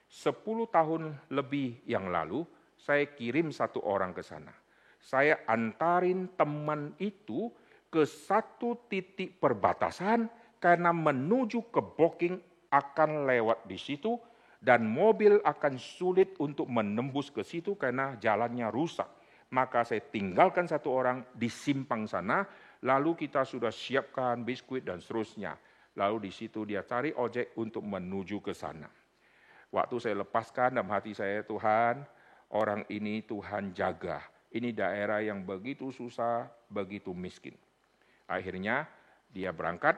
10 tahun lebih yang lalu, saya kirim satu orang ke sana. Saya antarin teman itu ke satu titik perbatasan karena menuju ke Boking akan lewat di situ dan mobil akan sulit untuk menembus ke situ karena jalannya rusak. Maka saya tinggalkan satu orang di simpang sana, lalu kita sudah siapkan biskuit dan seterusnya. Lalu di situ dia cari ojek untuk menuju ke sana. Waktu saya lepaskan dalam hati saya, Tuhan, orang ini Tuhan jaga. Ini daerah yang begitu susah, begitu miskin. Akhirnya dia berangkat,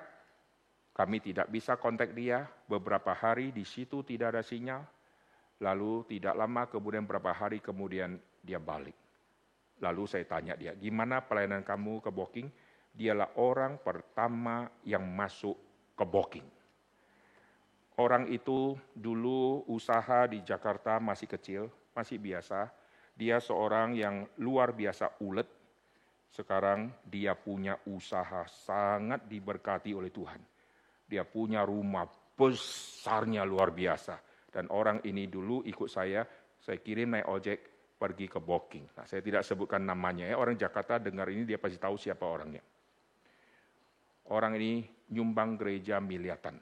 kami tidak bisa kontak dia, beberapa hari di situ tidak ada sinyal, lalu tidak lama kemudian beberapa hari kemudian dia balik. Lalu saya tanya dia, gimana pelayanan kamu ke Boking? Dialah orang pertama yang masuk ke Boking. Orang itu dulu usaha di Jakarta masih kecil, masih biasa. Dia seorang yang luar biasa ulet. Sekarang dia punya usaha sangat diberkati oleh Tuhan. Dia punya rumah besarnya luar biasa. Dan orang ini dulu ikut saya kirim naik ojek pergi ke Boking. Nah, saya tidak sebutkan namanya ya, orang Jakarta dengar ini dia pasti tahu siapa orangnya. Orang ini nyumbang gereja miliatan.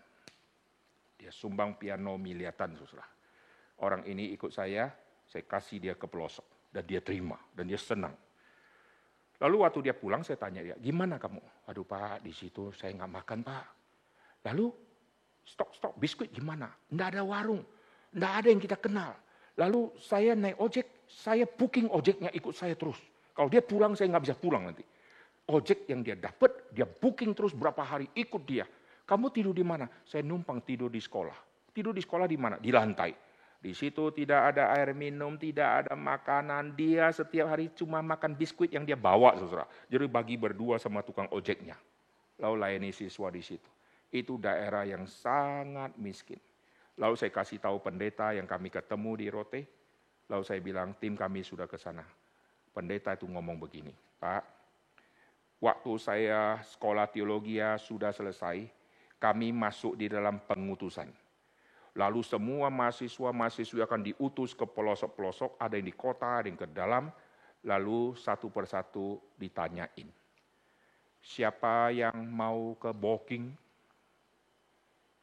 Dia sumbang piano miliatan, saudara. Orang ini ikut saya kasih dia ke pelosok. Dan dia terima, dan dia senang. Lalu waktu dia pulang, saya tanya dia, gimana kamu? Aduh Pak, di situ saya nggak makan Pak. Lalu, stok biskuit gimana? Nggak ada warung, nggak ada yang kita kenal. Lalu saya naik ojek, saya booking ojeknya ikut saya terus. Kalau dia pulang, saya nggak bisa pulang nanti. Ojek yang dia dapat, dia booking terus berapa hari, ikut dia. Kamu tidur di mana? Saya numpang tidur di sekolah. Tidur di sekolah di mana? Di lantai. Di situ tidak ada air minum, tidak ada makanan. Dia setiap hari cuma makan biskuit yang dia bawa, saudara. Jadi bagi berdua sama tukang ojeknya. Lalu layani siswa di situ. Itu daerah yang sangat miskin. Lalu saya kasih tahu pendeta yang kami ketemu di Rote. Lalu saya bilang, tim kami sudah ke sana. Pendeta itu ngomong begini, Pak, waktu saya sekolah teologi sudah selesai, kami masuk di dalam pengutusan. Lalu semua mahasiswa akan diutus ke pelosok-pelosok, ada yang di kota, ada yang ke dalam, lalu satu persatu ditanyain. Siapa yang mau ke Boking?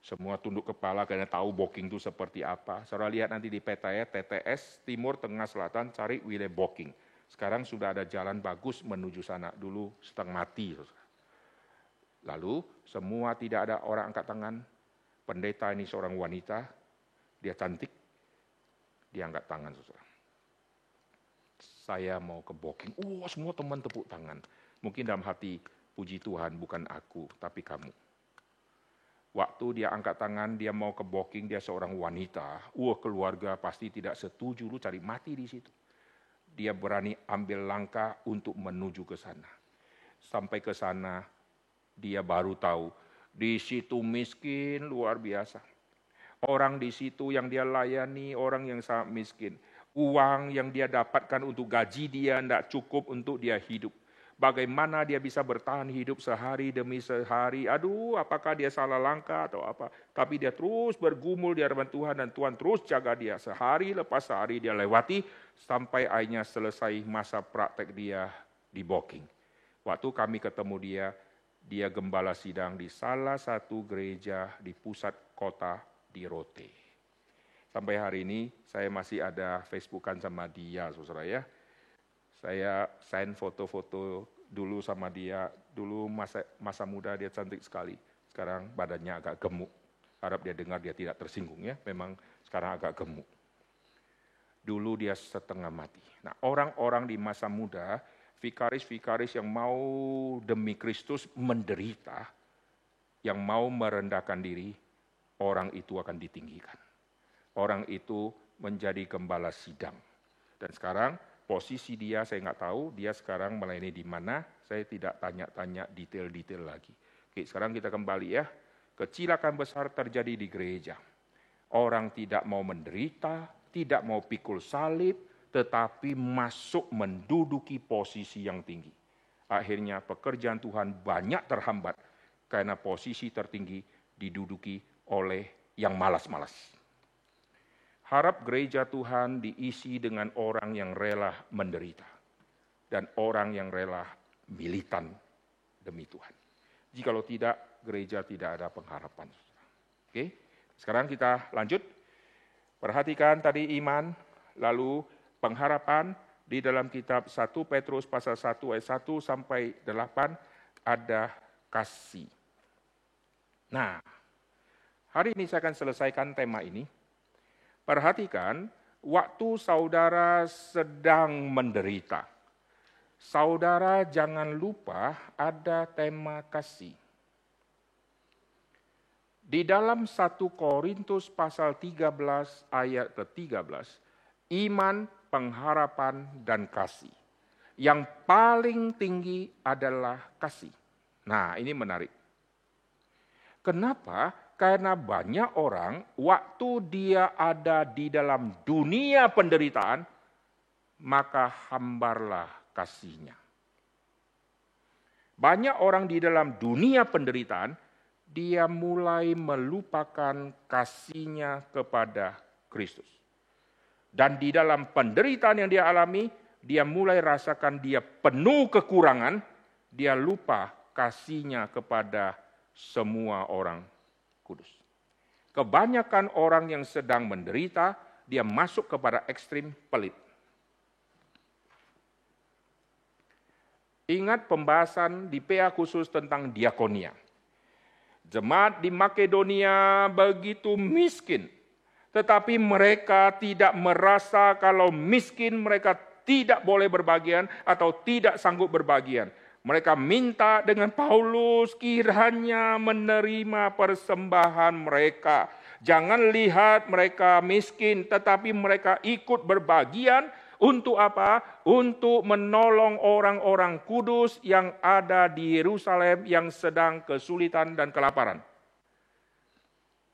Semua tunduk kepala karena tahu Boking itu seperti apa. Saudara lihat nanti di peta ya, TTS, Timur, Tengah, Selatan, cari wilayah Boking. Sekarang sudah ada jalan bagus menuju sana, dulu setengah mati. Lalu semua tidak ada orang angkat tangan. Pendeta ini seorang wanita, dia cantik, dia angkat tangan. Saya mau ke Boking. Semua teman tepuk tangan. Mungkin dalam hati, puji Tuhan bukan aku, tapi kamu. Waktu dia angkat tangan, dia mau ke Boking, dia seorang wanita. Keluarga pasti tidak setuju, lu cari mati di situ. Dia berani ambil langkah untuk menuju ke sana. Sampai ke sana, dia baru tahu, di situ miskin luar biasa. Orang di situ yang dia layani, orang yang sangat miskin. Uang yang dia dapatkan untuk gaji dia tidak cukup untuk dia hidup. Bagaimana dia bisa bertahan hidup sehari demi sehari. Aduh, apakah dia salah langkah atau apa. Tapi dia terus bergumul di hadapan Tuhan dan Tuhan terus jaga dia. Sehari lepas sehari dia lewati sampai akhirnya selesai masa praktek dia di Boking. Waktu kami ketemu dia gembala sidang di salah satu gereja di pusat kota di Rote. Sampai hari ini saya masih ada Facebookan sama dia, saudara ya. Saya send foto-foto dulu sama dia. Dulu masa muda dia cantik sekali. Sekarang badannya agak gemuk. Harap dia dengar dia tidak tersinggung ya. Memang sekarang agak gemuk. Dulu dia setengah mati. Nah, orang-orang di masa muda, vikaris-vikaris yang mau demi Kristus menderita, yang mau merendahkan diri, orang itu akan ditinggikan. Orang itu menjadi gembala sidang. Dan sekarang posisi dia saya nggak tahu, dia sekarang melayani di mana, saya tidak tanya-tanya detail-detail lagi. Oke, sekarang kita kembali ya. Kecelakaan besar terjadi di gereja. Orang tidak mau menderita, tidak mau pikul salib, tetapi masuk menduduki posisi yang tinggi. Akhirnya pekerjaan Tuhan banyak terhambat, karena posisi tertinggi diduduki oleh yang malas-malas. Harap gereja Tuhan diisi dengan orang yang rela menderita. Dan orang yang rela militan demi Tuhan. Jikalau tidak, gereja tidak ada pengharapan. Oke, sekarang kita lanjut. Perhatikan tadi iman, lalu pengharapan di dalam kitab 1 Petrus pasal 1 ayat 1 sampai 8 ada kasih. Nah, hari ini saya akan selesaikan tema ini. Perhatikan, waktu saudara sedang menderita, saudara jangan lupa ada tema kasih. Di dalam 1 Korintus pasal 13 ayat ke-13, iman, pengharapan, dan kasih. Yang paling tinggi adalah kasih. Nah, ini menarik. Kenapa? Karena banyak orang, waktu dia ada di dalam dunia penderitaan, maka hambarlah kasihnya. Banyak orang di dalam dunia penderitaan, dia mulai melupakan kasihnya kepada Kristus. Dan di dalam penderitaan yang dia alami, dia mulai rasakan dia penuh kekurangan, dia lupa kasihnya kepada semua orang kudus. Kebanyakan orang yang sedang menderita, dia masuk kepada ekstrim pelit. Ingat pembahasan di PA khusus tentang diakonia. Jemaat di Makedonia begitu miskin, tetapi mereka tidak merasa kalau miskin mereka tidak boleh berbagian atau tidak sanggup berbagian. Mereka minta dengan Paulus kiranya menerima persembahan mereka. Jangan lihat mereka miskin, tetapi mereka ikut berbagian untuk apa? Untuk menolong orang-orang kudus yang ada di Yerusalem yang sedang kesulitan dan kelaparan.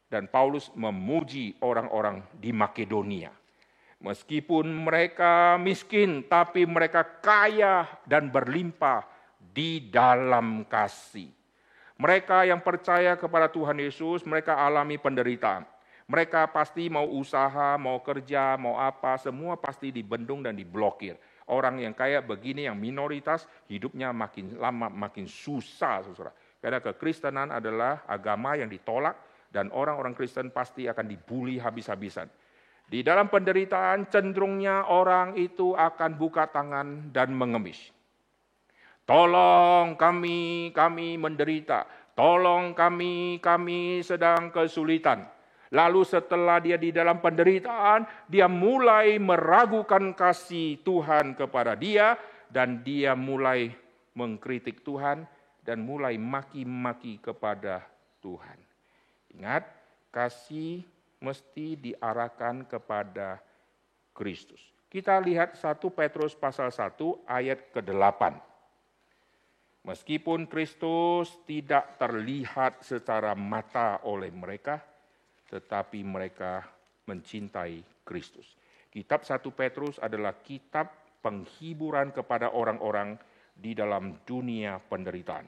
Dan Paulus memuji orang-orang di Makedonia. Meskipun mereka miskin, tapi mereka kaya dan berlimpah di dalam kasih. Mereka yang percaya kepada Tuhan Yesus, mereka alami penderitaan. Mereka pasti mau usaha, mau kerja, mau apa, semua pasti dibendung dan diblokir. Orang yang kayak begini, yang minoritas, hidupnya makin lama makin susah, saudara. Karena kekristenan adalah agama yang ditolak, dan orang-orang Kristen pasti akan dibully habis-habisan. Di dalam penderitaan, cenderungnya orang itu akan buka tangan dan mengemis. Tolong kami menderita. Tolong kami sedang kesulitan. Lalu setelah dia di dalam penderitaan, dia mulai meragukan kasih Tuhan kepada dia, dan dia mulai mengkritik Tuhan, dan mulai maki-maki kepada Tuhan. Ingat, kasih mesti diarahkan kepada Kristus. Kita lihat 1 Petrus pasal 1 ayat ke-8. Meskipun Kristus tidak terlihat secara mata oleh mereka, tetapi mereka mencintai Kristus. Kitab 1 Petrus adalah kitab penghiburan kepada orang-orang di dalam dunia penderitaan.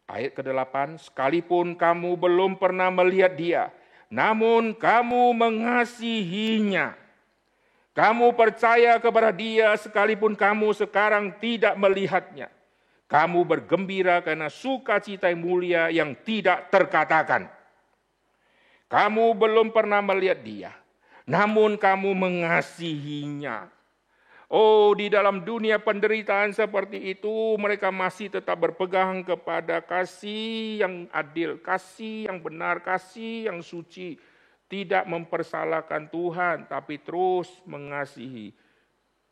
Ayat ke-8, sekalipun kamu belum pernah melihat Dia, namun kamu mengasihinya. Kamu percaya kepada Dia sekalipun kamu sekarang tidak melihatnya. Kamu bergembira karena sukacita yang mulia yang tidak terkatakan. Kamu belum pernah melihat Dia, namun kamu mengasihinya. Oh, di dalam dunia penderitaan seperti itu, mereka masih tetap berpegang kepada kasih yang adil, kasih yang benar, kasih yang suci. Tidak mempersalahkan Tuhan, tapi terus mengasihi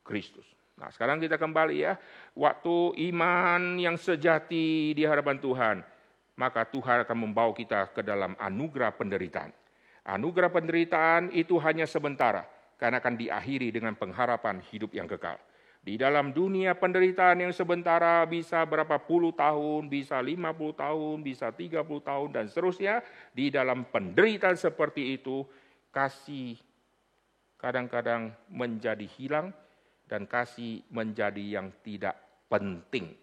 Kristus. Nah, sekarang kita kembali ya, waktu iman yang sejati di hadapan Tuhan, maka Tuhan akan membawa kita ke dalam anugerah penderitaan. Anugerah penderitaan itu hanya sementara, karena akan diakhiri dengan pengharapan hidup yang kekal. Di dalam dunia penderitaan yang sementara bisa berapa puluh tahun, bisa 50 tahun, bisa 30 tahun, dan seterusnya. Di dalam penderitaan seperti itu, kasih kadang-kadang menjadi hilang, dan kasih menjadi yang tidak penting.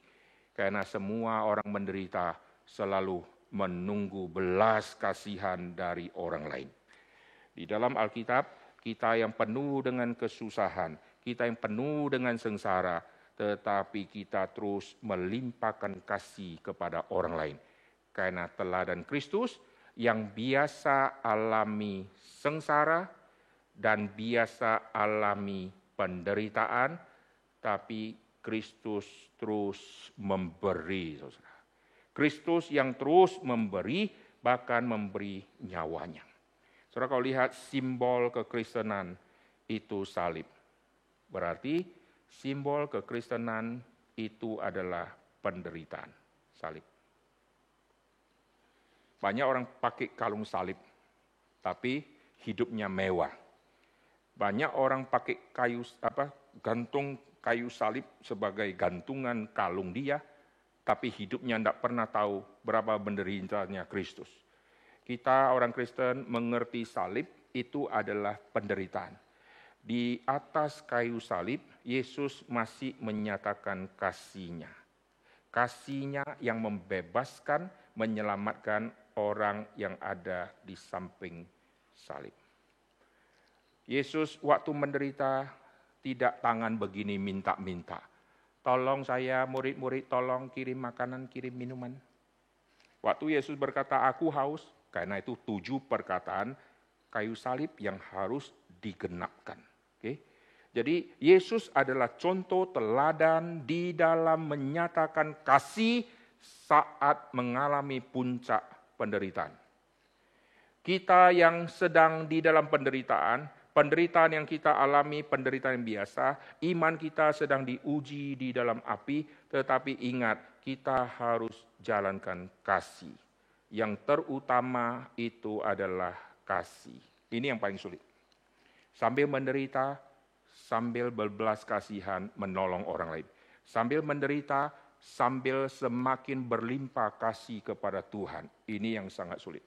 Karena semua orang menderita selalu menunggu belas kasihan dari orang lain. Di dalam Alkitab, kita yang penuh dengan kesusahan, kita yang penuh dengan sengsara, tetapi kita terus melimpahkan kasih kepada orang lain. Karena teladan Kristus yang biasa alami sengsara dan biasa alami penderitaan, tapi Kristus terus memberi. Kristus yang terus memberi, bahkan memberi nyawanya. Saudara, kalau lihat simbol kekristenan itu salib. Berarti simbol kekristenan itu adalah penderitaan, salib. Banyak orang pakai kalung salib, tapi hidupnya mewah. Banyak orang pakai gantung kayu salib sebagai gantungan kalung dia, tapi hidupnya tidak pernah tahu berapa penderitaannya Kristus. Kita orang Kristen mengerti salib itu adalah penderitaan. Di atas kayu salib, Yesus masih menyatakan kasih-Nya. Kasih-Nya yang membebaskan, menyelamatkan orang yang ada di samping salib. Yesus waktu menderita tidak tangan begini minta-minta. Tolong saya, murid-murid, tolong kirim makanan, kirim minuman. Waktu Yesus berkata, aku haus, karena itu 7 perkataan kayu salib yang harus digenapkan. Oke? Jadi Yesus adalah contoh teladan di dalam menyatakan kasih saat mengalami puncak penderitaan. Kita yang sedang di dalam penderitaan yang kita alami, penderitaan yang biasa, iman kita sedang diuji di dalam api, tetapi ingat, kita harus jalankan kasih. Yang terutama itu adalah kasih. Ini yang paling sulit. Sambil menderita, sambil berbelas kasihan menolong orang lain. Sambil menderita, sambil semakin berlimpah kasih kepada Tuhan. Ini yang sangat sulit.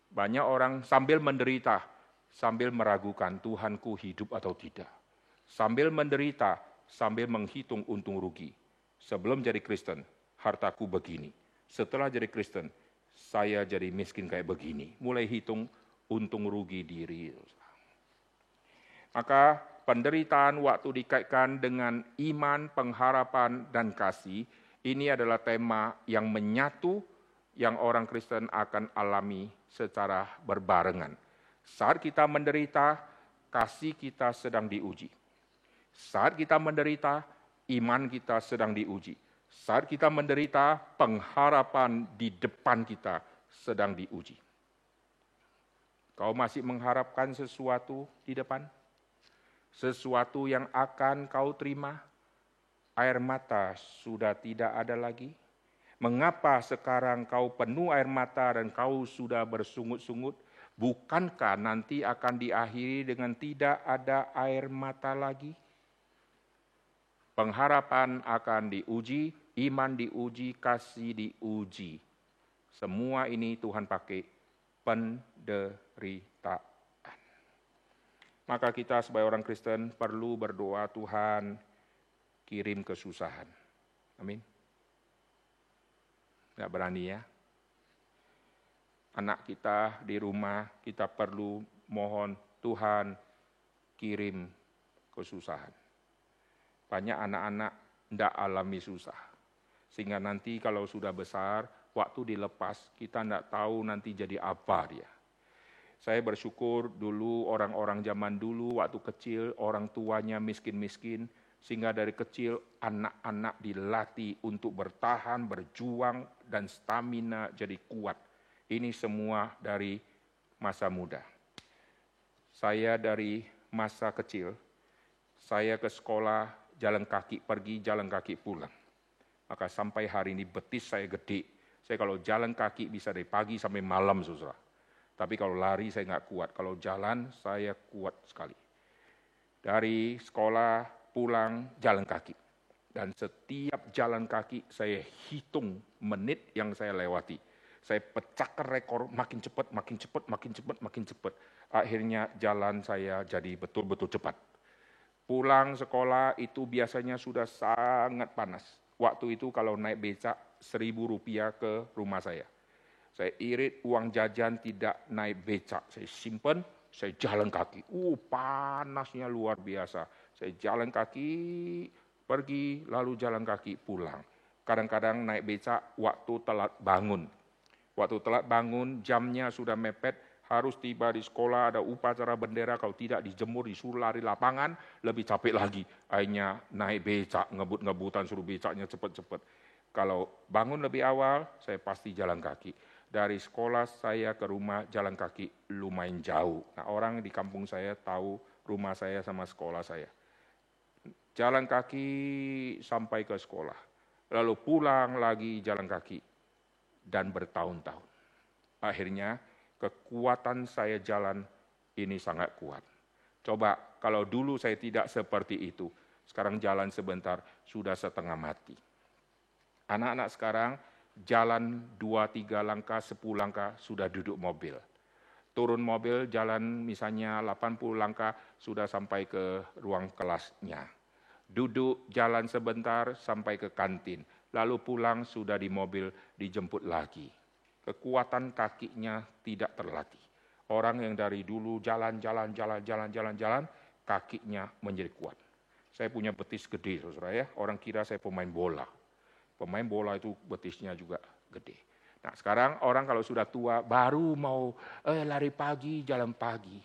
Banyak orang sambil menderita, sambil meragukan Tuhanku hidup atau tidak. Sambil menderita, sambil menghitung untung rugi. Sebelum jadi Kristen, hartaku begini. Setelah jadi Kristen, saya jadi miskin kayak begini. Mulai hitung untung rugi diri. Maka penderitaan waktu dikaitkan dengan iman, pengharapan, dan kasih, ini adalah tema yang menyatu, yang orang Kristen akan alami secara berbarengan. Saat kita menderita, kasih kita sedang diuji. Saat kita menderita, iman kita sedang diuji. Saat kita menderita, pengharapan di depan kita sedang diuji. Kau masih mengharapkan sesuatu di depan? Sesuatu yang akan kau terima? Air mata sudah tidak ada lagi? Mengapa sekarang kau penuh air mata dan kau sudah bersungut-sungut? Bukankah nanti akan diakhiri dengan tidak ada air mata lagi? Pengharapan akan diuji, iman diuji, kasih diuji. Semua ini Tuhan pakai penderitaan. Maka kita sebagai orang Kristen perlu berdoa, Tuhan, kirim kesusahan. Amin. Nggak berani ya. Anak kita di rumah, kita perlu mohon Tuhan kirim kesusahan. Banyak anak-anak tidak alami susah. Sehingga nanti kalau sudah besar, waktu dilepas, kita tidak tahu nanti jadi apa dia. Saya bersyukur dulu orang-orang zaman dulu, waktu kecil, orang tuanya miskin-miskin, sehingga dari kecil anak-anak dilatih untuk bertahan, berjuang, dan stamina jadi kuat. Ini semua dari masa muda. Saya dari masa kecil, saya ke sekolah, jalan kaki pergi, jalan kaki pulang. Maka sampai hari ini betis saya gede. Saya kalau jalan kaki bisa dari pagi sampai malam, saudara. Tapi kalau lari saya nggak kuat. Kalau jalan saya kuat sekali. Dari sekolah pulang jalan kaki. Dan setiap jalan kaki saya hitung menit yang saya lewati. Saya pecahkan rekor makin cepat, makin cepat, makin cepat, makin cepat. Akhirnya jalan saya jadi betul-betul cepat. Pulang sekolah itu biasanya sudah sangat panas. Waktu itu kalau naik becak Rp1.000 ke rumah saya. Saya irit uang jajan tidak naik becak. Saya simpan, saya jalan kaki. Panasnya luar biasa. Saya jalan kaki, pergi, lalu jalan kaki pulang. Kadang-kadang naik becak waktu telat bangun. Waktu telat bangun, jamnya sudah mepet, harus tiba di sekolah, ada upacara bendera, kalau tidak dijemur, disuruh lari lapangan, lebih capek lagi. Akhirnya naik becak, ngebut-ngebutan, suruh becaknya cepat-cepat. Kalau bangun lebih awal, saya pasti jalan kaki. Dari sekolah saya ke rumah jalan kaki lumayan jauh. Nah, orang di kampung saya tahu rumah saya sama sekolah saya. Jalan kaki sampai ke sekolah. Lalu pulang lagi jalan kaki. Dan bertahun-tahun. Akhirnya kekuatan saya jalan ini sangat kuat. Coba kalau dulu saya tidak seperti itu, sekarang jalan sebentar sudah setengah mati. Anak-anak sekarang jalan 2-3 langkah, 10 langkah sudah duduk mobil. Turun mobil jalan misalnya 80 langkah sudah sampai ke ruang kelasnya. Duduk jalan sebentar sampai ke kantin. Lalu pulang sudah di mobil dijemput lagi. Kekuatan kakinya tidak terlatih. Orang yang dari dulu jalan, kakinya menjadi kuat. Saya punya betis gede, saudara ya. Orang kira saya pemain bola. Pemain bola itu betisnya juga gede. Nah sekarang orang kalau sudah tua baru mau lari pagi, jalan pagi.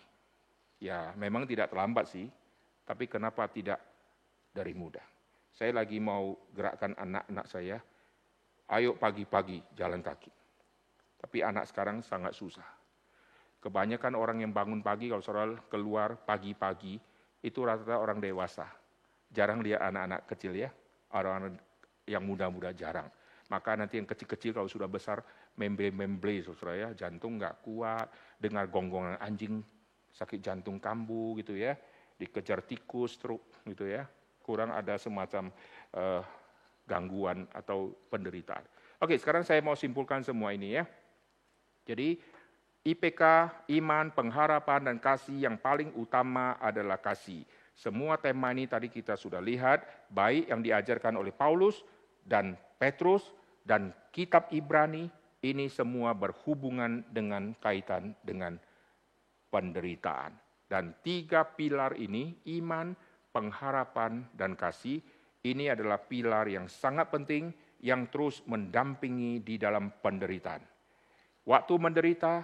Ya memang tidak terlambat sih. Tapi kenapa tidak dari muda? Saya lagi mau gerakkan anak-anak saya, ayo pagi-pagi jalan kaki. Tapi anak sekarang sangat susah. Kebanyakan orang yang bangun pagi, kalau saudara keluar pagi-pagi, itu rata-rata orang dewasa. Jarang lihat anak-anak kecil ya, orang yang muda-muda jarang. Maka nanti yang kecil-kecil kalau sudah besar, memble-memble, saudara ya, jantung nggak kuat, dengar gonggongan anjing, sakit jantung kambuh gitu ya, dikejar tikus, stroke gitu ya. Kurang ada semacam gangguan atau penderitaan. Oke, sekarang saya mau simpulkan semua ini ya. Jadi IPK, iman, pengharapan, dan kasih yang paling utama adalah kasih. Semua tema ini tadi kita sudah lihat, baik yang diajarkan oleh Paulus dan Petrus dan kitab Ibrani, ini semua berhubungan dengan kaitan dengan penderitaan. Dan 3 pilar ini, iman, pengharapan, dan kasih, ini adalah pilar yang sangat penting yang terus mendampingi di dalam penderitaan. Waktu menderita,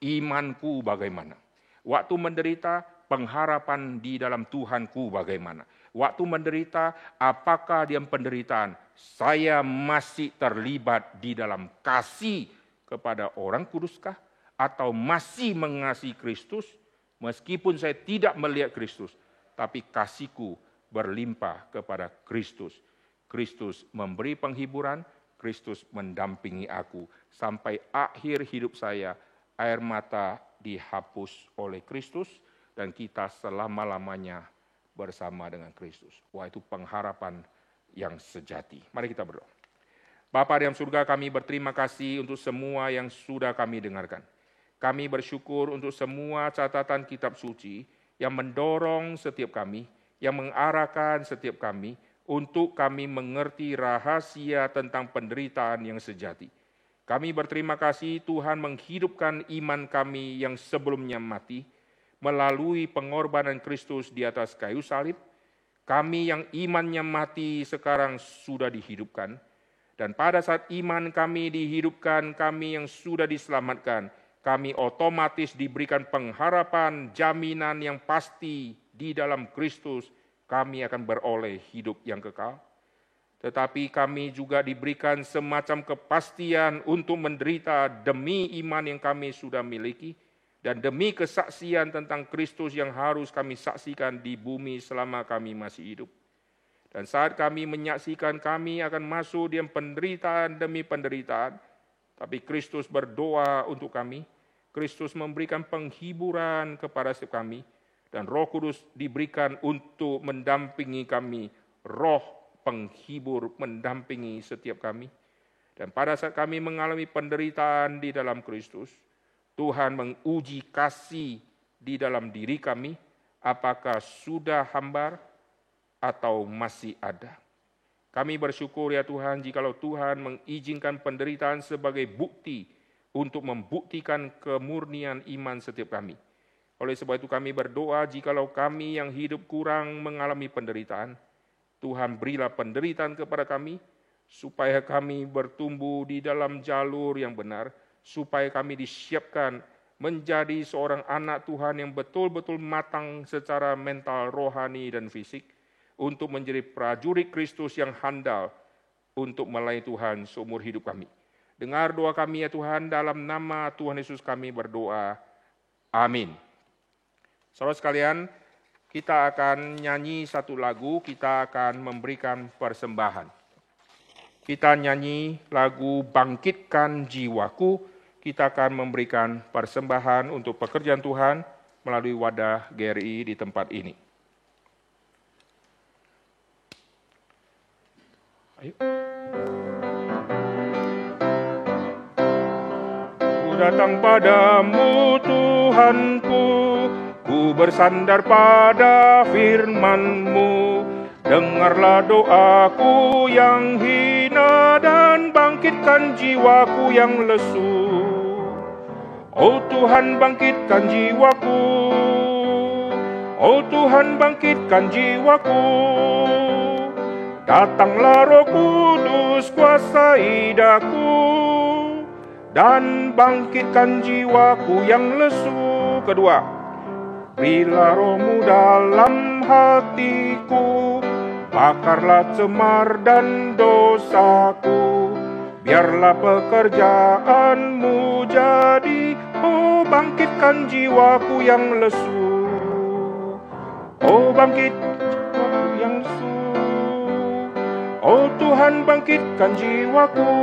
imanku bagaimana? Waktu menderita, pengharapan di dalam Tuhanku bagaimana? Waktu menderita, apakah di dalam penderitaan saya masih terlibat di dalam kasih kepada orang kuduskah? Atau masih mengasihi Kristus? Meskipun saya tidak melihat Kristus, tapi kasihku berlimpah kepada Kristus. Kristus memberi penghiburan, Kristus mendampingi aku. Sampai akhir hidup saya, air mata dihapus oleh Kristus, dan kita selama-lamanya bersama dengan Kristus. Wah, itu pengharapan yang sejati. Mari kita berdoa. Bapa di dalam surga, kami berterima kasih untuk semua yang sudah kami dengarkan. Kami bersyukur untuk semua catatan kitab suci yang mendorong setiap kami, yang mengarahkan setiap kami untuk kami mengerti rahasia tentang penderitaan yang sejati. Kami berterima kasih Tuhan menghidupkan iman kami yang sebelumnya mati melalui pengorbanan Kristus di atas kayu salib. Kami yang imannya mati sekarang sudah dihidupkan. Dan pada saat iman kami dihidupkan, kami yang sudah diselamatkan, kami otomatis diberikan pengharapan, jaminan yang pasti di dalam Kristus, kami akan beroleh hidup yang kekal. Tetapi kami juga diberikan semacam kepastian untuk menderita demi iman yang kami sudah miliki, dan demi kesaksian tentang Kristus yang harus kami saksikan di bumi selama kami masih hidup. Dan saat kami menyaksikan kami akan masuk dalam penderitaan demi penderitaan, tapi Kristus berdoa untuk kami, Kristus memberikan penghiburan kepada setiap kami, dan Roh Kudus diberikan untuk mendampingi kami, Roh penghibur mendampingi setiap kami. Dan pada saat kami mengalami penderitaan di dalam Kristus, Tuhan menguji kasih di dalam diri kami, apakah sudah hambar atau masih ada. Kami bersyukur ya Tuhan, jikalau Tuhan mengizinkan penderitaan sebagai bukti untuk membuktikan kemurnian iman setiap kami. Oleh sebab itu kami berdoa, jikalau kami yang hidup kurang mengalami penderitaan, Tuhan berilah penderitaan kepada kami, supaya kami bertumbuh di dalam jalur yang benar, supaya kami disiapkan menjadi seorang anak Tuhan yang betul-betul matang secara mental, rohani, dan fisik, untuk menjadi prajurit Kristus yang handal untuk melayani Tuhan seumur hidup kami. Dengar doa kami ya Tuhan, dalam nama Tuhan Yesus kami berdoa. Amin. Saudara sekalian, kita akan nyanyi satu lagu, kita akan memberikan persembahan. Kita nyanyi lagu Bangkitkan Jiwaku, kita akan memberikan persembahan untuk pekerjaan Tuhan melalui wadah GRI di tempat ini. Ayo. Ku datang padamu Tuhanku, ku bersandar pada firman-Mu. Dengarlah doaku yang hina dan bangkitkan jiwaku yang lesu. Oh Tuhan, bangkitkan jiwaku. Oh Tuhan, bangkitkan jiwaku. Datanglah Roh Kudus, kuasai daku dan bangkitkan jiwaku yang lesu. Kedua, berilah Roh-Mu dalam hatiku, bakarlah cemar dan dosaku, biarlah pekerjaan-Mu jadi. Oh bangkitkan jiwaku yang lesu. Oh bangkit jiwaku yang lesu. Oh Tuhan, bangkitkan jiwaku.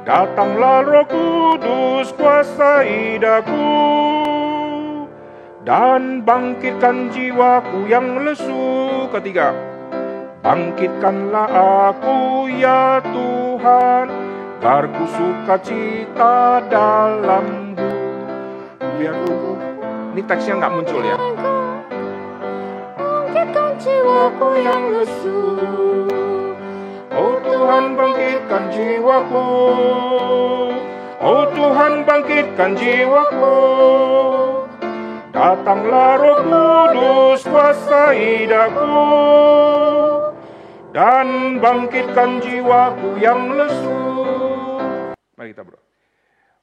Datanglah Roh Kudus, kuasai daku dan bangkitkan jiwaku yang lesu. Ketiga, bangkitkanlah aku ya Tuhan, agar ku sukacita dalam-Mu. Biarku, ini teksnya nggak muncul ya. Bangkitkan jiwaku yang lesu. Oh Tuhan, bangkitkan jiwaku. Oh Tuhan, bangkitkan jiwaku. Datanglah Roh Kudus, kuasai daku dan bangkitkan jiwaku yang lesu. Mari kita berdoa.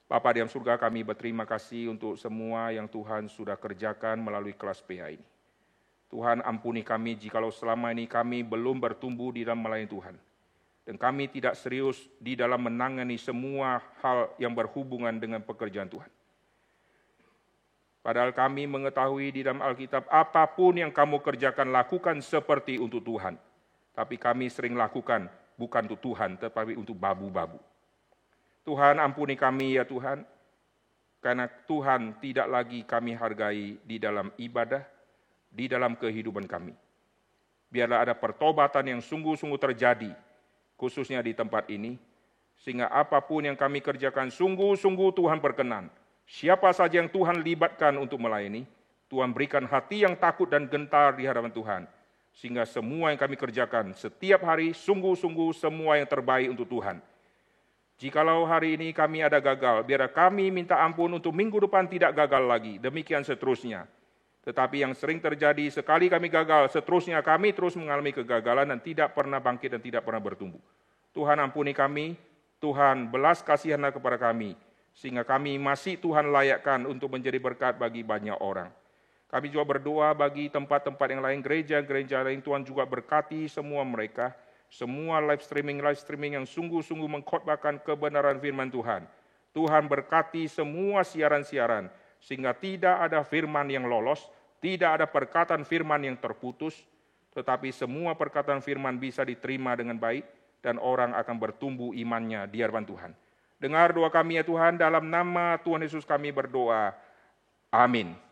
Bapa di dalam surga, kami berterima kasih untuk semua yang Tuhan sudah kerjakan melalui kelas PH ini. Tuhan, ampuni kami jikalau selama ini kami belum bertumbuh di dalam melayani Tuhan. Dan kami tidak serius di dalam menangani semua hal yang berhubungan dengan pekerjaan Tuhan. Padahal kami mengetahui di dalam Alkitab, apapun yang kamu kerjakan, lakukan seperti untuk Tuhan. Tapi kami sering lakukan bukan untuk Tuhan, tetapi untuk babu-babu. Tuhan, ampuni kami ya Tuhan, karena Tuhan tidak lagi kami hargai di dalam ibadah, di dalam kehidupan kami. Biarlah ada pertobatan yang sungguh-sungguh terjadi, khususnya di tempat ini, sehingga apapun yang kami kerjakan sungguh-sungguh Tuhan berkenan. Siapa saja yang Tuhan libatkan untuk melayani, Tuhan berikan hati yang takut dan gentar di hadapan Tuhan, sehingga semua yang kami kerjakan setiap hari sungguh-sungguh semua yang terbaik untuk Tuhan. Jikalau hari ini kami ada gagal, biar kami minta ampun untuk minggu depan tidak gagal lagi, demikian seterusnya. Tetapi yang sering terjadi, sekali kami gagal, seterusnya kami terus mengalami kegagalan dan tidak pernah bangkit dan tidak pernah bertumbuh. Tuhan ampuni kami, Tuhan belas kasihanlah kepada kami, sehingga kami masih Tuhan layakkan untuk menjadi berkat bagi banyak orang. Kami juga berdoa bagi tempat-tempat yang lain, gereja-gereja lain, Tuhan juga berkati semua mereka, semua live streaming yang sungguh-sungguh mengkhotbahkan kebenaran firman Tuhan. Tuhan berkati semua siaran-siaran, sehingga tidak ada firman yang lolos, tidak ada perkataan firman yang terputus, tetapi semua perkataan firman bisa diterima dengan baik, dan orang akan bertumbuh imannya di hadapan Tuhan. Dengar doa kami ya Tuhan, dalam nama Tuhan Yesus kami berdoa. Amin.